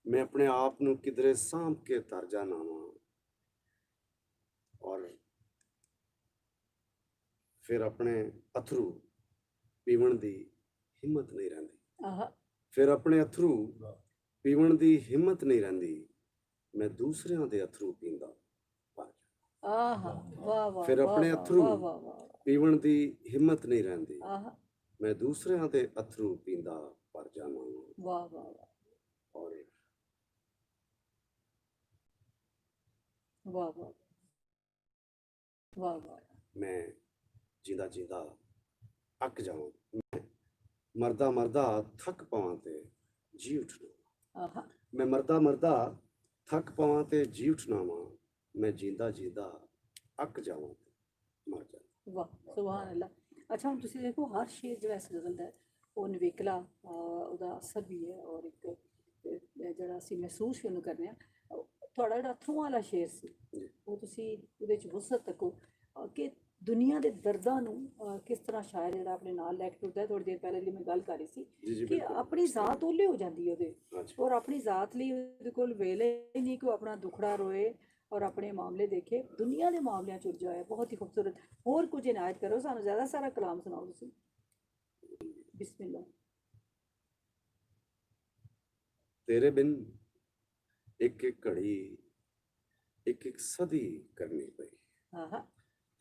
ਮੈਂ ਆਪਣੇ ਆਪ ਨੂੰ ਕਿਧਰੇ ਸਾਂਭ ਕੇ ਤਰ ਜਾਣਾ ਵਾਂ। ਔਰ ਫਿਰ ਆਪਣੇ ਅਥਰੂ ਪੀਵਣ ਦੀ ਹਿੰਮਤ ਨਹੀਂ ਰਹਿੰਦੀ। ਆਹਾ, ਫਿਰ ਆਪਣੇ ਅਥਰੂ ਪੀਵਣ ਦੀ ਹਿੰਮਤ ਨਹੀਂ ਰਹਿੰਦੀ, ਮੈਂ ਦੂਸਰਿਆਂ ਦੇ ਅਥਰੂ ਪੀਂਦਾ ਪਰ ਆਹਾ, ਵਾਹ ਵਾਹ, ਫਿਰ ਆਪਣੇ ਵਾਹ, ਅਥਰੂ ਵਾਹ ਵਾਹ ਵਾਹ, ਪੀਵਣ ਦੀ ਹਿੰਮਤ ਨਹੀਂ ਰਹਿੰਦੀ, ਆਹਾ, ਮੈਂ ਦੂਸਰਿਆਂ ਦੇ ਅਥਰੂ ਪੀਂਦਾ ਪਰ ਜਾਣਾ ਵਾਂ। ਵਾਹ ਵਾਹ ਵਾਹ, ਔਰ ਵਾਹ ਵਾਹ, ਵਾਹ ਵਾਹ, ਮੈਂ ਜਿੰਦਾ ਜਿੰਦਾ ਅੱਕ ਜਾਵਾਂ, ਮੈਂ ਮਰਦਾ ਮਰਦਾ ਥੱਕ ਪਾਵਾਂ ਤੇ ਜੀ ਉੱਠਣਾ। ਆਹਾ, ਮੈਂ ਮਰਦਾ ਮਰਦਾ ਥੱਕ ਪਾਵਾਂ ਤੇ ਜੀ ਉੱਠਣਾ ਵਾਂ, ਮੈਂ ਜਿੰਦਾ ਜਿੰਦਾ ਅੱਕ ਜਾਵਾਂ ਤੇ ਮਰ ਜਾਵਾਂ। ਵਾਹ ਸੁਭਾਨ ਅੱਲਾ। ਅੱਛਾ, ਹੁਣ ਤੁਸੀਂ ਦੇਖੋ ਹਰ ਸ਼ੇਰ ਜਿਹੜਾ ਇਸ ਗਜ਼ਲ ਦਾ ਹੈ ਉਹ ਨਿਵੇਕਲਾ ਉਹਦਾ ਅਸਰ ਵੀ ਹੈ, ਔਰ ਇੱਕ ਜਿਹੜਾ ਅਸੀਂ ਮਹਿਸੂਸ ਵੀ ਉਹਨੂੰ ਕਰਨੇ ਆ। ਤੁਹਾਡਾ ਜਿਹੜਾ ਅਥਰੂਆਂ ਵਾਲਾ ਸ਼ੇਰ ਸੀ ਉਹ ਤੁਸੀਂ ਉਹਦੇ 'ਚ ਵਸਤ ਤੱਕੋ ਕਿ ਦੁਨੀਆ ਦੇ ਦਰਦਾਂ ਨੂੰ ਕਿਸ ਤਰ੍ਹਾਂ ਸ਼ਾਇਰ ਜਿਹੜਾ ਆਪਣੇ ਨਾਲ ਲੈ ਕੇ ਤੁਰਦਾ। ਥੋੜੀ ਦੇਰ ਪਹਿਲੇ ਲਈ ਮੈਂ ਗੱਲ ਕਰ ਰਹੀ ਸੀ ਕਿ ਆਪਣੀ ਜ਼ਾਤ ਉਹਲੇ ਹੋ ਜਾਂਦੀ ਹੈ ਉਹਦੇ, ਔਰ ਆਪਣੀ ਜ਼ਾਤ ਲਈ ਉਹਦੇ ਕੋਲ ਵੇਲੇ ਹੀ ਨਹੀਂ ਕਿ ਉਹ ਆਪਣਾ ਦੁਖੜਾ ਰੋਏ ਔਰ ਆਪਣੇ ਮਾਮਲੇ ਦੇਖੇ, ਦੁਨੀਆ ਦੇ ਮਾਮਲਿਆਂ 'ਚ ਉਲਝਿਆ ਹੋਇਆ। ਬਹੁਤ ਹੀ ਖੂਬਸੂਰਤ। ਹੋਰ ਕੁਝ ਇਨਾਇਤ ਕਰੋ ਸਾਨੂੰ, ਜ਼ਿਆਦਾ ਸਾਰਾ ਕਲਾਮ ਸੁਣਾਓ ਤੁਸੀਂ। ਬਿਸਮਿल्लाह। तेरे बिन एक एक घड़ी एक एक सदी करनी पई, ਆਹਾ,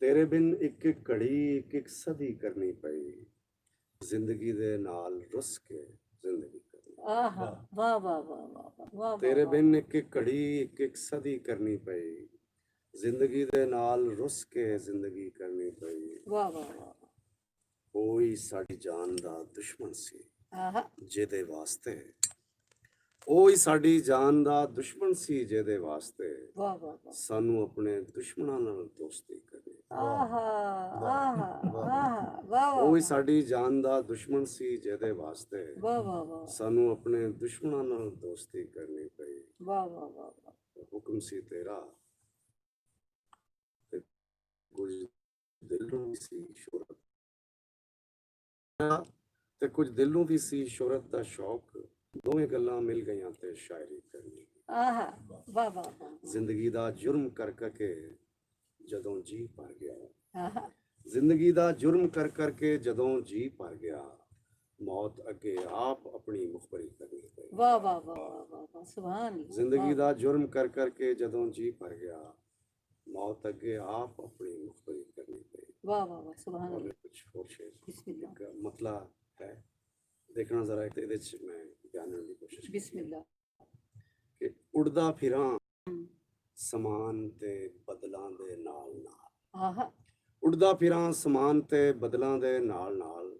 तेरे बिन एक एक घड़ी एक एक सदी करनी पई, जिंदगी दे नाल रुस के जिंदगी करनी। ਆਹਾ, ਵਾਹ ਵਾਹ ਵਾਹ ਵਾਹ ਵਾਹ, तेरे बिन एक एक घड़ी एक एक सदी करनी पई, जिंदगी दे नाल रुस के जिंदगी करनी पई। ਵਾਹ ਵਾਹ ਵਾਹ, कोई साडी जान दा दुश्मन सी ਆਹਾ, ਜਿਹਦੇ ਵਾਸਤੇ, ਉਹੀ ਸਾਡੀ ਜਾਨ ਦਾ ਦੁਸ਼ਮਣ ਸੀ ਜਿਹਦੇ ਵਾਸਤੇ ਵਾਹ ਵਾਹ ਵਾਹ, ਸਾਨੂੰ ਆਪਣੇ ਦੁਸ਼ਮਣਾਂ ਨਾਲ ਦੋਸਤੀ ਕਰਨੀ। ਆਹਾ, ਆਹਾ, ਆਹਾ, ਵਾਹ ਉਹੀ ਵਾਹ, ਸਾਡੀ ਜਾਨ ਦਾ ਦੁਸ਼ਮਣ ਸੀ ਜਿਹਦੇ ਵਾਸਤੇ ਵਾਹ ਵਾਹ ਵਾਹ, ਸਾਨੂੰ ਆਪਣੇ ਦੁਸ਼ਮਣਾਂ ਨਾਲ ਦੋਸਤੀ ਕਰਨੀ ਪਈ। ਵਾਹ ਵਾਹ ਵਾਹ ਵਾਹ, ਹੁਕਮ ਸੀ ਤੇਰਾ ਦਿਲੋਂ ਵੀ ਸੀ ਸ਼ੋਹਰਤ ਤੇ ਕੁਝ ਦਿਲੋਂ ਵੀ ਸੀ ਸ਼ੋਹਰਤ ਦਾ ਸ਼ੌਕ, ਦੋਵੇਂ ਗੱਲਾਂ ਮਿਲ ਗਈਆਂ ਤੇ ਸ਼ਾਇਰੀ ਕਰਨੀ। ਆਹਾ, ਵਾਹ ਵਾਹ ਵਾਹ, ਜ਼ਿੰਦਗੀ ਦਾ ਜੁਰਮ ਕਰ ਕਰਕੇ ਜਦੋਂ ਜੀ ਭਰ ਗਿਆ, ਆਹਾ, ਜ਼ਿੰਦਗੀ ਦਾ ਜੁਰਮ ਕਰ ਕਰਕੇ ਜਦੋਂ ਜੀ ਭਰ ਗਿਆ, ਮੌਤ ਅੱਗੇ ਆਪ ਆਪਣੀ ਮੁਖਬਰੀ ਕਰਨੀ ਪਈ। ਵਾਹ ਵਾਹ ਵਾਹ ਵਾਹ ਵਾਹ ਵਾਹ, ਸੁਭਾਨ ਅੱਲਾਹ। ਜ਼ਿੰਦਗੀ ਦਾ ਜੁਰਮ ਕਰ ਕਰਕੇ ਜਦੋਂ ਜੀ ਭਰ ਗਿਆ, ਮੌਤ ਅੱਗੇ ਆਪ ਆਪਣੀ ਮੁਖਬਰੀ ਕਰਨੀ ਪਈ। ਵਾਹ ਵਾਹ ਵਾਹ, ਸੁਭਾਨ और ਅੱਲਾह। कुछ और शेर बिस्मिल्लाह। एक मतला है, देखना जरा ਇਹਦੇ ਚ ਮੈਂ ਜਾਣਨ ਦੀ ਕੋਸ਼ਿਸ਼ ਕੀਤੀ बिस्मिल्लाह। ਕਿ ਉੜਦਾ ਫਿਰਾਂ हम्म, ਸਮਾਨ ਤੇ ਬਦਲਾਂ ਦੇ ਨਾਲ ਨਾਲ, आहा, ਉੜਦਾ ਫਿਰਾਂ ਸਮਾਨ ਤੇ ਬਦਲਾਂ ਦੇ ਨਾਲ ਨਾਲ,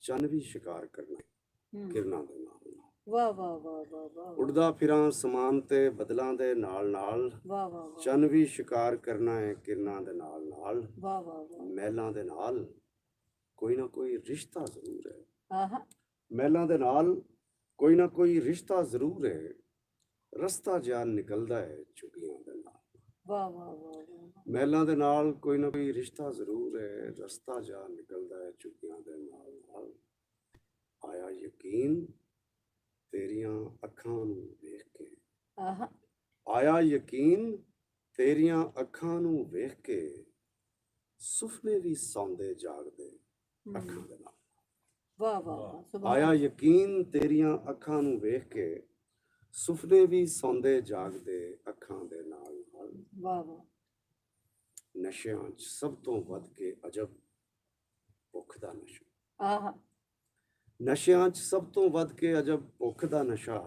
ਚੰਨ ਵੀ ਸ਼ਿਕਾਰ ਕਰਨਾ हम्म, ਕਿਰਨਾਂ ਦੇ ਨਾਲ ਨਾਲ। वाह वाह वाह वाह वाह, ਉੜਦਾ ਫਿਰਾਂ ਸਮਾਨ ਤੇ ਬਦਲਾਂ ਦੇ ਨਾਲ ਨਾਲ, वाह वाह वाह, ਚੰਨ ਵੀ ਸ਼ਿਕਾਰ ਕਰਨਾ ਹੈ ਕਿਰਨਾਂ ਦੇ ਨਾਲ ਨਾਲ। वाह वाह वाह, ਮਹਿਲਾਂ ਦੇ ਨਾਲ ਕੋਈ ਨਾ ਕੋਈ ਰਿਸ਼ਤਾ ਜ਼ਰੂਰ ਹੈ, आहा, ਮਹਿਲਾਂ ਦੇ ਨਾਲ ਕੋਈ ਨਾ ਕੋਈ ਰਿਸ਼ਤਾ ਜ਼ਰੂਰ ਹੈ, ਰਸਤਾ ਜਿਹਾ ਨਿਕਲਦਾ ਹੈ ਝੁੱਗੀਆਂ ਦੇ ਨਾਲ। वाह वाह वाह वाह, ਮਹਿਲਾਂ ਦੇ ਨਾਲ ਕੋਈ ਨਾ ਕੋਈ ਰਿਸ਼ਤਾ ਜ਼ਰੂਰ ਹੈ, ਰਸਤਾ ਜਿਹਾ ਨਿਕਲਦਾ ਹੈ ਝੁੱਗੀਆਂ ਦੇ ਨਾਲ ਨਾਲ। ਆਇਆ ਯਕੀਨ ਤੇਰੀਆਂ ਅੱਖਾਂ ਨੂੰ ਵੇਖ ਕੇ, आहा, ਆਇਆ ਯਕੀਨ ਤੇਰੀਆਂ ਅੱਖਾਂ ਨੂੰ ਵੇਖ ਕੇ, ਸੁਪਨੇ ਵੀ ਸੌਂਦੇ ਜਾਗਦੇ ਅੱਖਾਂ ਦੇ ਨਾਲ। वाह वाह वाह, सुभान ਆਇਆ ਯਕੀਨ ਤੇਰੀਆਂ ਅੱਖਾਂ ਨੂੰ ਵੇਖ ਕੇ, ਸੁਪਨੇ ਵੀ ਸੌਂਦੇ ਜਾਗਦੇ ਅੱਖਾਂ ਦੇ ਨਾਲ ਨਾਲ। वाह वाह, ਨਸ਼ਿਆਂ 'ਚ ਸਭ ਤੋਂ ਵੱਧ ਕੇ ਅਜਬ ਭੁੱਖ ਦਾ ਨਸ਼ਾ, आहा, ਨਸ਼ਿਆਂ 'ਚ ਸਭ ਤੋਂ ਵੱਧ ਕੇ ਅਜਬ ਭੁੱਖ ਦਾ ਨਸ਼ਾ,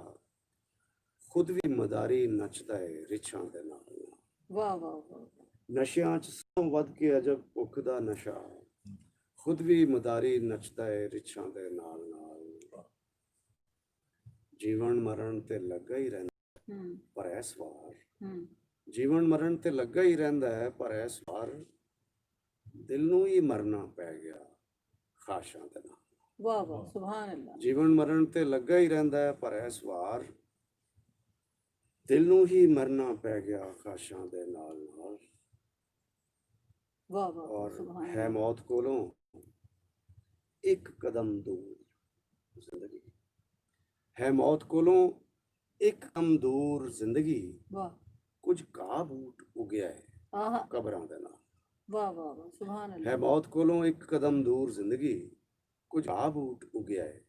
ਖੁਦ ਵੀ ਮਦਾਰੀ ਨੱਚਦਾ ਹੈ ਰਿਛਾਂ ਦੇ ਨਾਲ ਨਾਲ। वाह वाह वाह, ਨਸ਼ਿਆਂ 'ਚ ਸਭ ਤੋਂ ਵੱਧ ਕੇ ਅਜਬ ਭੁੱਖ ਦਾ ਨਸ਼ਾ, ਖੁਦ ਵੀ ਮਦਾਰੀ ਨੱਚਦਾ ਹੈ ਰਿਛਾਂ ਦੇ ਨਾਲ ਨਾਲ। ਜੀਵਨ ਮਰਨ ਤੇ ਲੱਗਾ ਹੀ ਰਹਿੰਦਾ हम्म, ਪਰ ਇਸ ਵਾਰ, हम्म, ਜੀਵਨ ਮਰਨ ਤੇ ਲੱਗਾ ਹੀ ਰਹਿੰਦਾ ਹੈ ਪਰ ਇਸ ਵਾਰ, ਦਿਲ ਨੂੰ ਹੀ ਮਰਨਾ ਪੈ ਗਿਆ ਖਾਸ਼ਾਂ ਦੇ ਨਾਲ। वाह वाह, सुभान अल्लाह। ਜੀਵਨ ਮਰਨ ਤੇ ਲੱਗਾ ਹੀ ਰਹਿੰਦਾ ਹੈ ਪਰ ਇਸ ਵਾਰ, ਦਿਲ ਨੂੰ ਹੀ ਮਰਨਾ ਪੈ ਗਿਆ ਖਾਸ਼ਾਂ ਦੇ ਨਾਲ ਨਾਲ। वाह वाह वाह, ਔਰ सुभान ਹੈ अल्लाह। ਮੌਤ ਕੋਲੋਂ ਇੱਕ ਕਦਮ ਦੂਰ ਜ਼ਿੰਦਗੀ, ਹੈ ਮੌਤ ਕੋਲੋਂ ਇੱਕ ਕਦਮ ਦੂਰ ਜ਼ਿੰਦਗੀ, वाह, ਕੁਝ ਘਾਹ ਬੂਟ ਉਗਿਆ ਹੈ आहा, ਕਬਰਾਂ ਦੇ ਨਾਲ। वाह वाह वाह, सुभान ਹੈ अल्लाह। ਮੌਤ ਕੋਲੋਂ ਇੱਕ ਕਦਮ ਦੂਰ ਜ਼ਿੰਦਗੀ, ਕੁਝ ਘਾਹ ਬੂਟ ਉਗਿਆ ਹੈ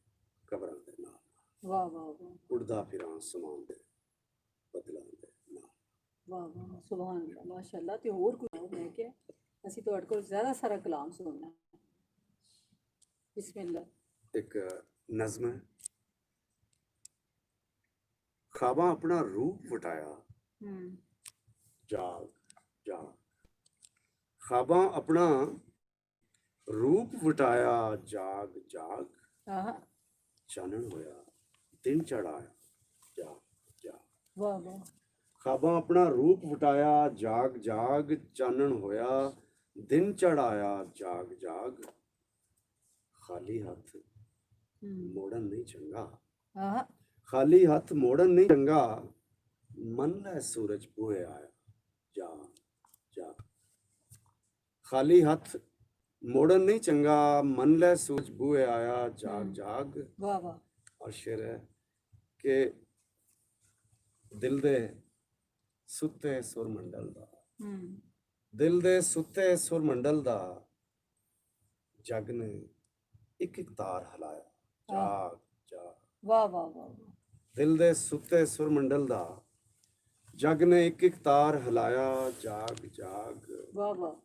ਕਬਰਾਂ ਦੇ ਨਾਲ। वाह वाह वाह, ਉੜਦਾ ਫਿਰਾਂ ਸਮਾਨ ਦੇ ਬਦਲਾਂ ਦੇ ਨਾਲ। वाह वाह, सुभान अल्लाह, माशाअल्लाह। ਤੇ ਹੋਰ ਕੋਈ ਮੈਂ ਕਿਹਾ ਅਸੀਂ ਤੁਹਾਡੇ ਕੋਲ ਜ਼ਿਆਦਾ ਸਾਰਾ ਕਲਾਮ ਸੁਣਨਾ ਹੈ। ਬਿਸਮਿਲ੍ਲਾ। ਇੱਕ ਨਜ਼ਮ ਹੈ। ਖਾਬਾਂ ਆਪਣਾ ਰੂਪ ਵਟਾਇਆ ਹੂੰ, ਜਾਗ ਜਾਗ, ਖਾਬਾਂ ਆਪਣਾ ਰੂਪ ਵਟਾਇਆ ਜਾਗ ਜਾਗ, ਆਹਾ, ਚਾਨਣ ਹੋਇਆ ਦਿਨ ਚੜਾਇਆ ਜਾਗ ਜਾਗ। ਵਾਹ ਵਾਹ, ਖਾਬਾਂ ਆਪਣਾ ਰੂਪ ਵਟਾਇਆ ਜਾਗ ਜਾਗ, ਚਾਨਣ ਹੋਇਆ ਦਿਨ ਚੜਾਇਆ ਜਾਗ ਜਾਗ। ਖਾਲੀ ਹੱਥ ਹੂੰ, ਮੋੜਨ ਨਹੀਂ ਚੰਗਾ, ਆਹਾ, ਖਾਲੀ ਹੱਥ ਮੋੜਨ ਨਹੀਂ ਚੰਗਾ, ਮੰਨ ਲੈ ਸੂਰਜ ਬੂਹੇ ਆਇਆ ਜਾਗ ਜਾਗ। ਖਾਲੀ ਹੱਥ ਮੋੜਨ ਨਹੀਂ ਚੰਗਾ, ਮੰਨ ਲੈ ਸੂਰਜ ਬੂਹੇ ਆਇਆ ਜਾਗ ਜਾਗ। ਵਾਹ ਵਾਹ, ਔਰ ਸ਼ੇਰ ਹੈ ਕਿ ਦਿਲ ਦੇ ਸੁੱਤੇ ਸੁਰ ਮੰਡਲ ਦਾ, ਹੂੰ, ਦਿਲ ਦੇ ਸੁੱਤੇ ਸੁਰ ਮੰਡਲ ਦਾ, ਜਗ ਨੇ ਇੱਕ ਇੱਕ ਤਾਰ ਹਿਲਾਇਆ ਜਾਗ ਜਾਗ। ਵਾਹ ਵਾਹ ਵਾਹ, ਦਿਲ ਦੇ ਸੁੱਤੇ ਸੁਰ ਮੰਡਲ ਦਾ, ਜਗ ਨੇ ਇੱਕ ਇੱਕ ਤਾਰ ਹਿਲਾਇਆ ਜਾਗ ਜਾਗ। ਵਾਹ ਵਾਹ,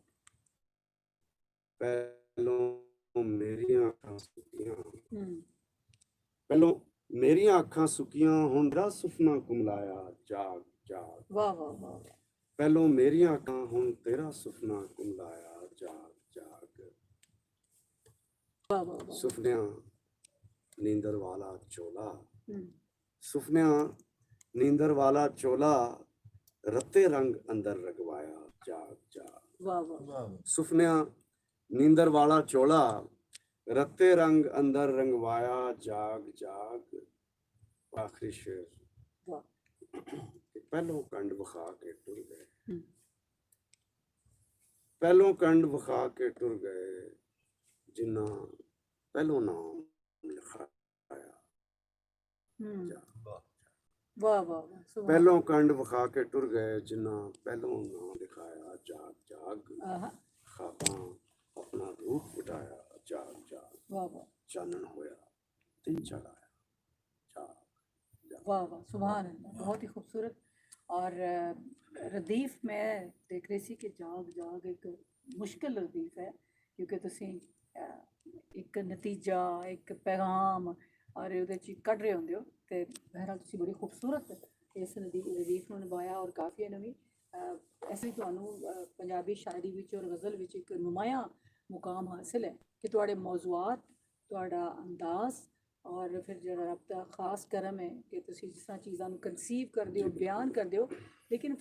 ਪਹਿਲੋਂ ਮੇਰੀਆਂ ਅੱਖਾਂ ਸੁੱਕੀਆਂ, ਹੂੰ, ਪਹਿਲੋਂ ਮੇਰੀਆਂ ਅੱਖਾਂ ਸੁੱਕੀਆਂ, ਹੁਣ ਦਾ ਸੁਪਨਾ ਕੁਮਲਾਇਆ ਜਾਗ ਜਾਗ। ਵਾਹ ਵਾਹ ਵਾਹ, ਪਹਿਲੋਂ ਮੇਰੀਆਂ ਅੱਖਾਂ, ਹੁਣ ਤੇਰਾ ਸੁਪਨਾ ਕੁਮਲਾਇਆ ਜਾਗ ਜਾਗ। ਵਾਹ ਵਾਹ ਵਾਹ, ਸੁਪਨਿਆਂ ਨੀਂਦਰ ਵਾਲਾ ਚੋਲਾ, ਹੂੰ, ਸੁਪਨਿਆਂ ਨੀਂਦਰ ਵਾਲਾ ਚੋਲਾ, ਰੱਤੇ ਰੰਗ ਅੰਦਰ ਰਗਵਾਇਆ ਜਾਗ ਜਾਗ। ਵਾਹ ਵਾਹ, ਵਾਹ ਸੁਪਨਿਆਂ ਨੀਂਦਰ ਵਾਲਾ ਚੋਲਾ, ਰੱਤੇ ਰੰਗ ਅੰਦਰ ਰੰਗਵਾਇਆ ਜਾਗ ਜਾਗ। ਆਖਰੀ ਸ਼ੇਰ ਵਾਹ, ਕਿ ਪਹਿਲੋਂ ਕੰਡ ਵਿਖਾ ਕੇ ਟੁਰ ਗਏ, ਹੂੰ, ਪਹਿਲੋਂ ਕੰਡ ਵਿਖਾ ਕੇ ਟੁਰ ਗਏ ਜਿਨ੍ਹਾਂ ਪਹਿਲੋਂ ਨਾਮ ਲਿਖਾਇਆ ਹੂੰ ਜਾ। वाह ਵਾਹ ਵਾਹ ਵਾਹ ਸੁਭਾਨ ਪਹਿਲੋਂ ਕੰਡ ਵਿਖਾ ਕੇ ਟੁਰ ਗਏ ਜਿਨ੍ਹਾਂ ਪਹਿਲੋਂ ਨਾਮ ਲਿਖਾਇਆ ਜਾਗ ਜਾਗ ਆਹਾ ਖਾਬਾਂ ਆਪਣਾ ਰੂਪ ਉਟਾਇਆ ਜਾਗ ਜਾਗ ਵਾਹ ਵਾਹ ਚਾਨਣ ਹੋਇਆ ਦਿਨ ਚੜਾਇਆ ਜਾਗ ਜਾਗ। वाह वाह सुभान अल्लाह, बहुत ही खूबसूरत। और रदीफ मैं देख रही सी कि जाग जाग एक मुश्किल रदीफ है क्योंकि ਤੁਸੀਂ ਇੱਕ ਨਤੀਜਾ ਇੱਕ ਪੈਗਾਮ ਔਰ ਉਹਦੇ ਚ ਕੱਢ ਰਹੇ ਹੁੰਦੇ ਹੋ ਤੇ ਬਹਿਰਹਾਲ ਤੁਸੀਂ ਬੜੀ ਖੂਬਸੂਰਤ ਇਸ ਰਦੀਫ ਨੂੰ ਨਿਭਾਇਆ ਔਰ ਕਾਫੀਆ ਨੂੰ ਵੀ ਐਸੇ ਤੁਹਾਨੂੰ ਪੰਜਾਬੀ ਸ਼ਾਇਰੀ ਵਿੱਚ ਔਰ ਗਜ਼ਲ ਵਿੱਚ ਇੱਕ ਨੁਮਾਇਆ ਮੁਕਾਮ ਹਾਸਿਲ ਹੈ ਕਿ ਤੁਹਾਡੇ ਮੌਜ਼ੂਆਤ ਤੁਹਾਡਾ ਅੰਦਾਜ਼ ਔਰ ਫਿਰ ਜਿਹੜਾ ਰੱਬ ਦਾ ਖਾਸ ਕਰਮ ਹੈ ਕਿ ਤੁਸੀਂ ਜਿਸ ਤਰ੍ਹਾਂ ਚੀਜ਼ਾਂ ਨੂੰ ਕਨਸੀਵ ਕਰਦੇ ਹੋ ਬਿਆਨ ਕਰਦੇ ਹੋ ਲੇਕਿਨ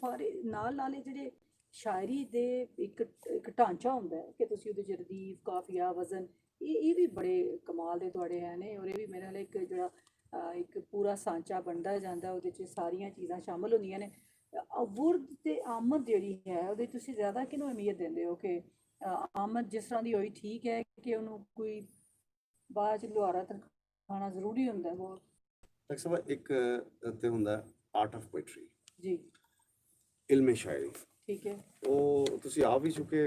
ਨਾਲ ਨਾਲ ਇਹ ਜਿਹੜੇ ਸ਼ਾਇਰੀ ਦੇ ਇੱਕ ਢਾਂਚਾ ਹੁੰਦਾ ਹੈ ਕਿ ਤੁਸੀਂ ਉਹਦੇ 'ਚ ਰਦੀਫ ਕਾਫੀਆ ਵਜ਼ਨ ਇਹ ਵੀ ਬੜੇ ਕਮਾਲ ਦੇ ਤੁਹਾਡੇ ਹੈ ਨੇ ਔਰ ਇਹ ਵੀ ਮੇਰੇ ਨਾਲ ਇੱਕ ਜਿਹੜਾ ਇੱਕ ਪੂਰਾ ਸਾਂਚਾ ਬਣਦਾ ਜਾਂਦਾ ਉਹਦੇ 'ਚ ਸਾਰੀਆਂ ਚੀਜ਼ਾਂ ਸ਼ਾਮਲ ਹੁੰਦੀਆਂ ਨੇ। ਵੁਰਦ ਤੇ ਆਮਦ ਜਿਹੜੀ ਹੈ ਉਹਦੇ 'ਚ ਤੁਸੀਂ ਜ਼ਿਆਦਾ ਕਿਹਨੂੰ ਅਹਿਮੀਅਤ ਦਿੰਦੇ ਹੋ ਕਿ ਆਮਦ ਜਿਸ ਤਰ੍ਹਾਂ ਦੀ ਹੋਈ ਠੀਕ ਹੈ ਕਿ ਉਹਨੂੰ ਕੋਈ ਬਾਅਦ 'ਚ ਲੁਹਾਰਾ ਖਾਣਾ ਜ਼ਰੂਰੀ ਹੁੰਦਾ ਬਹੁਤ? ਡਾਕਟਰ ਸਾਹਿਬ ਇੱਕ ਤੇ ਹੁੰਦਾ ਆਰਟ ਆਫ ਪੋਇਟਰੀ ਜੀ ਇਲਮੇ ਸ਼ਾਇਰੀ ਠੀਕ ਹੈ ਉਹ ਤੁਸੀਂ ਆਪ ਵੀ ਚੁੱਕੇ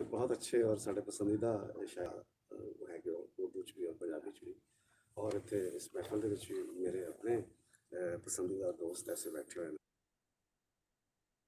ਬਹੁਤ ਅੱਛੇ ਔਰ ਸਾਡੇ ਪਸੰਦੀਦਾ ਸ਼ਾਇਰ ਹੈਗੇ ਹੋ ਉਰਦੂ 'ਚ ਵੀ ਔਰ ਪੰਜਾਬੀ 'ਚ ਵੀ ਔਰ ਇੱਥੇ ਇਸ ਮਹਿਫਲ ਦੇ ਵਿੱਚ ਵੀ ਮੇਰੇ ਆਪਣੇ ਪਸੰਦੀਦਾ ਦੋਸਤ ਐਸੇ ਬੈਠੇ ਹੋਏ ਨੇ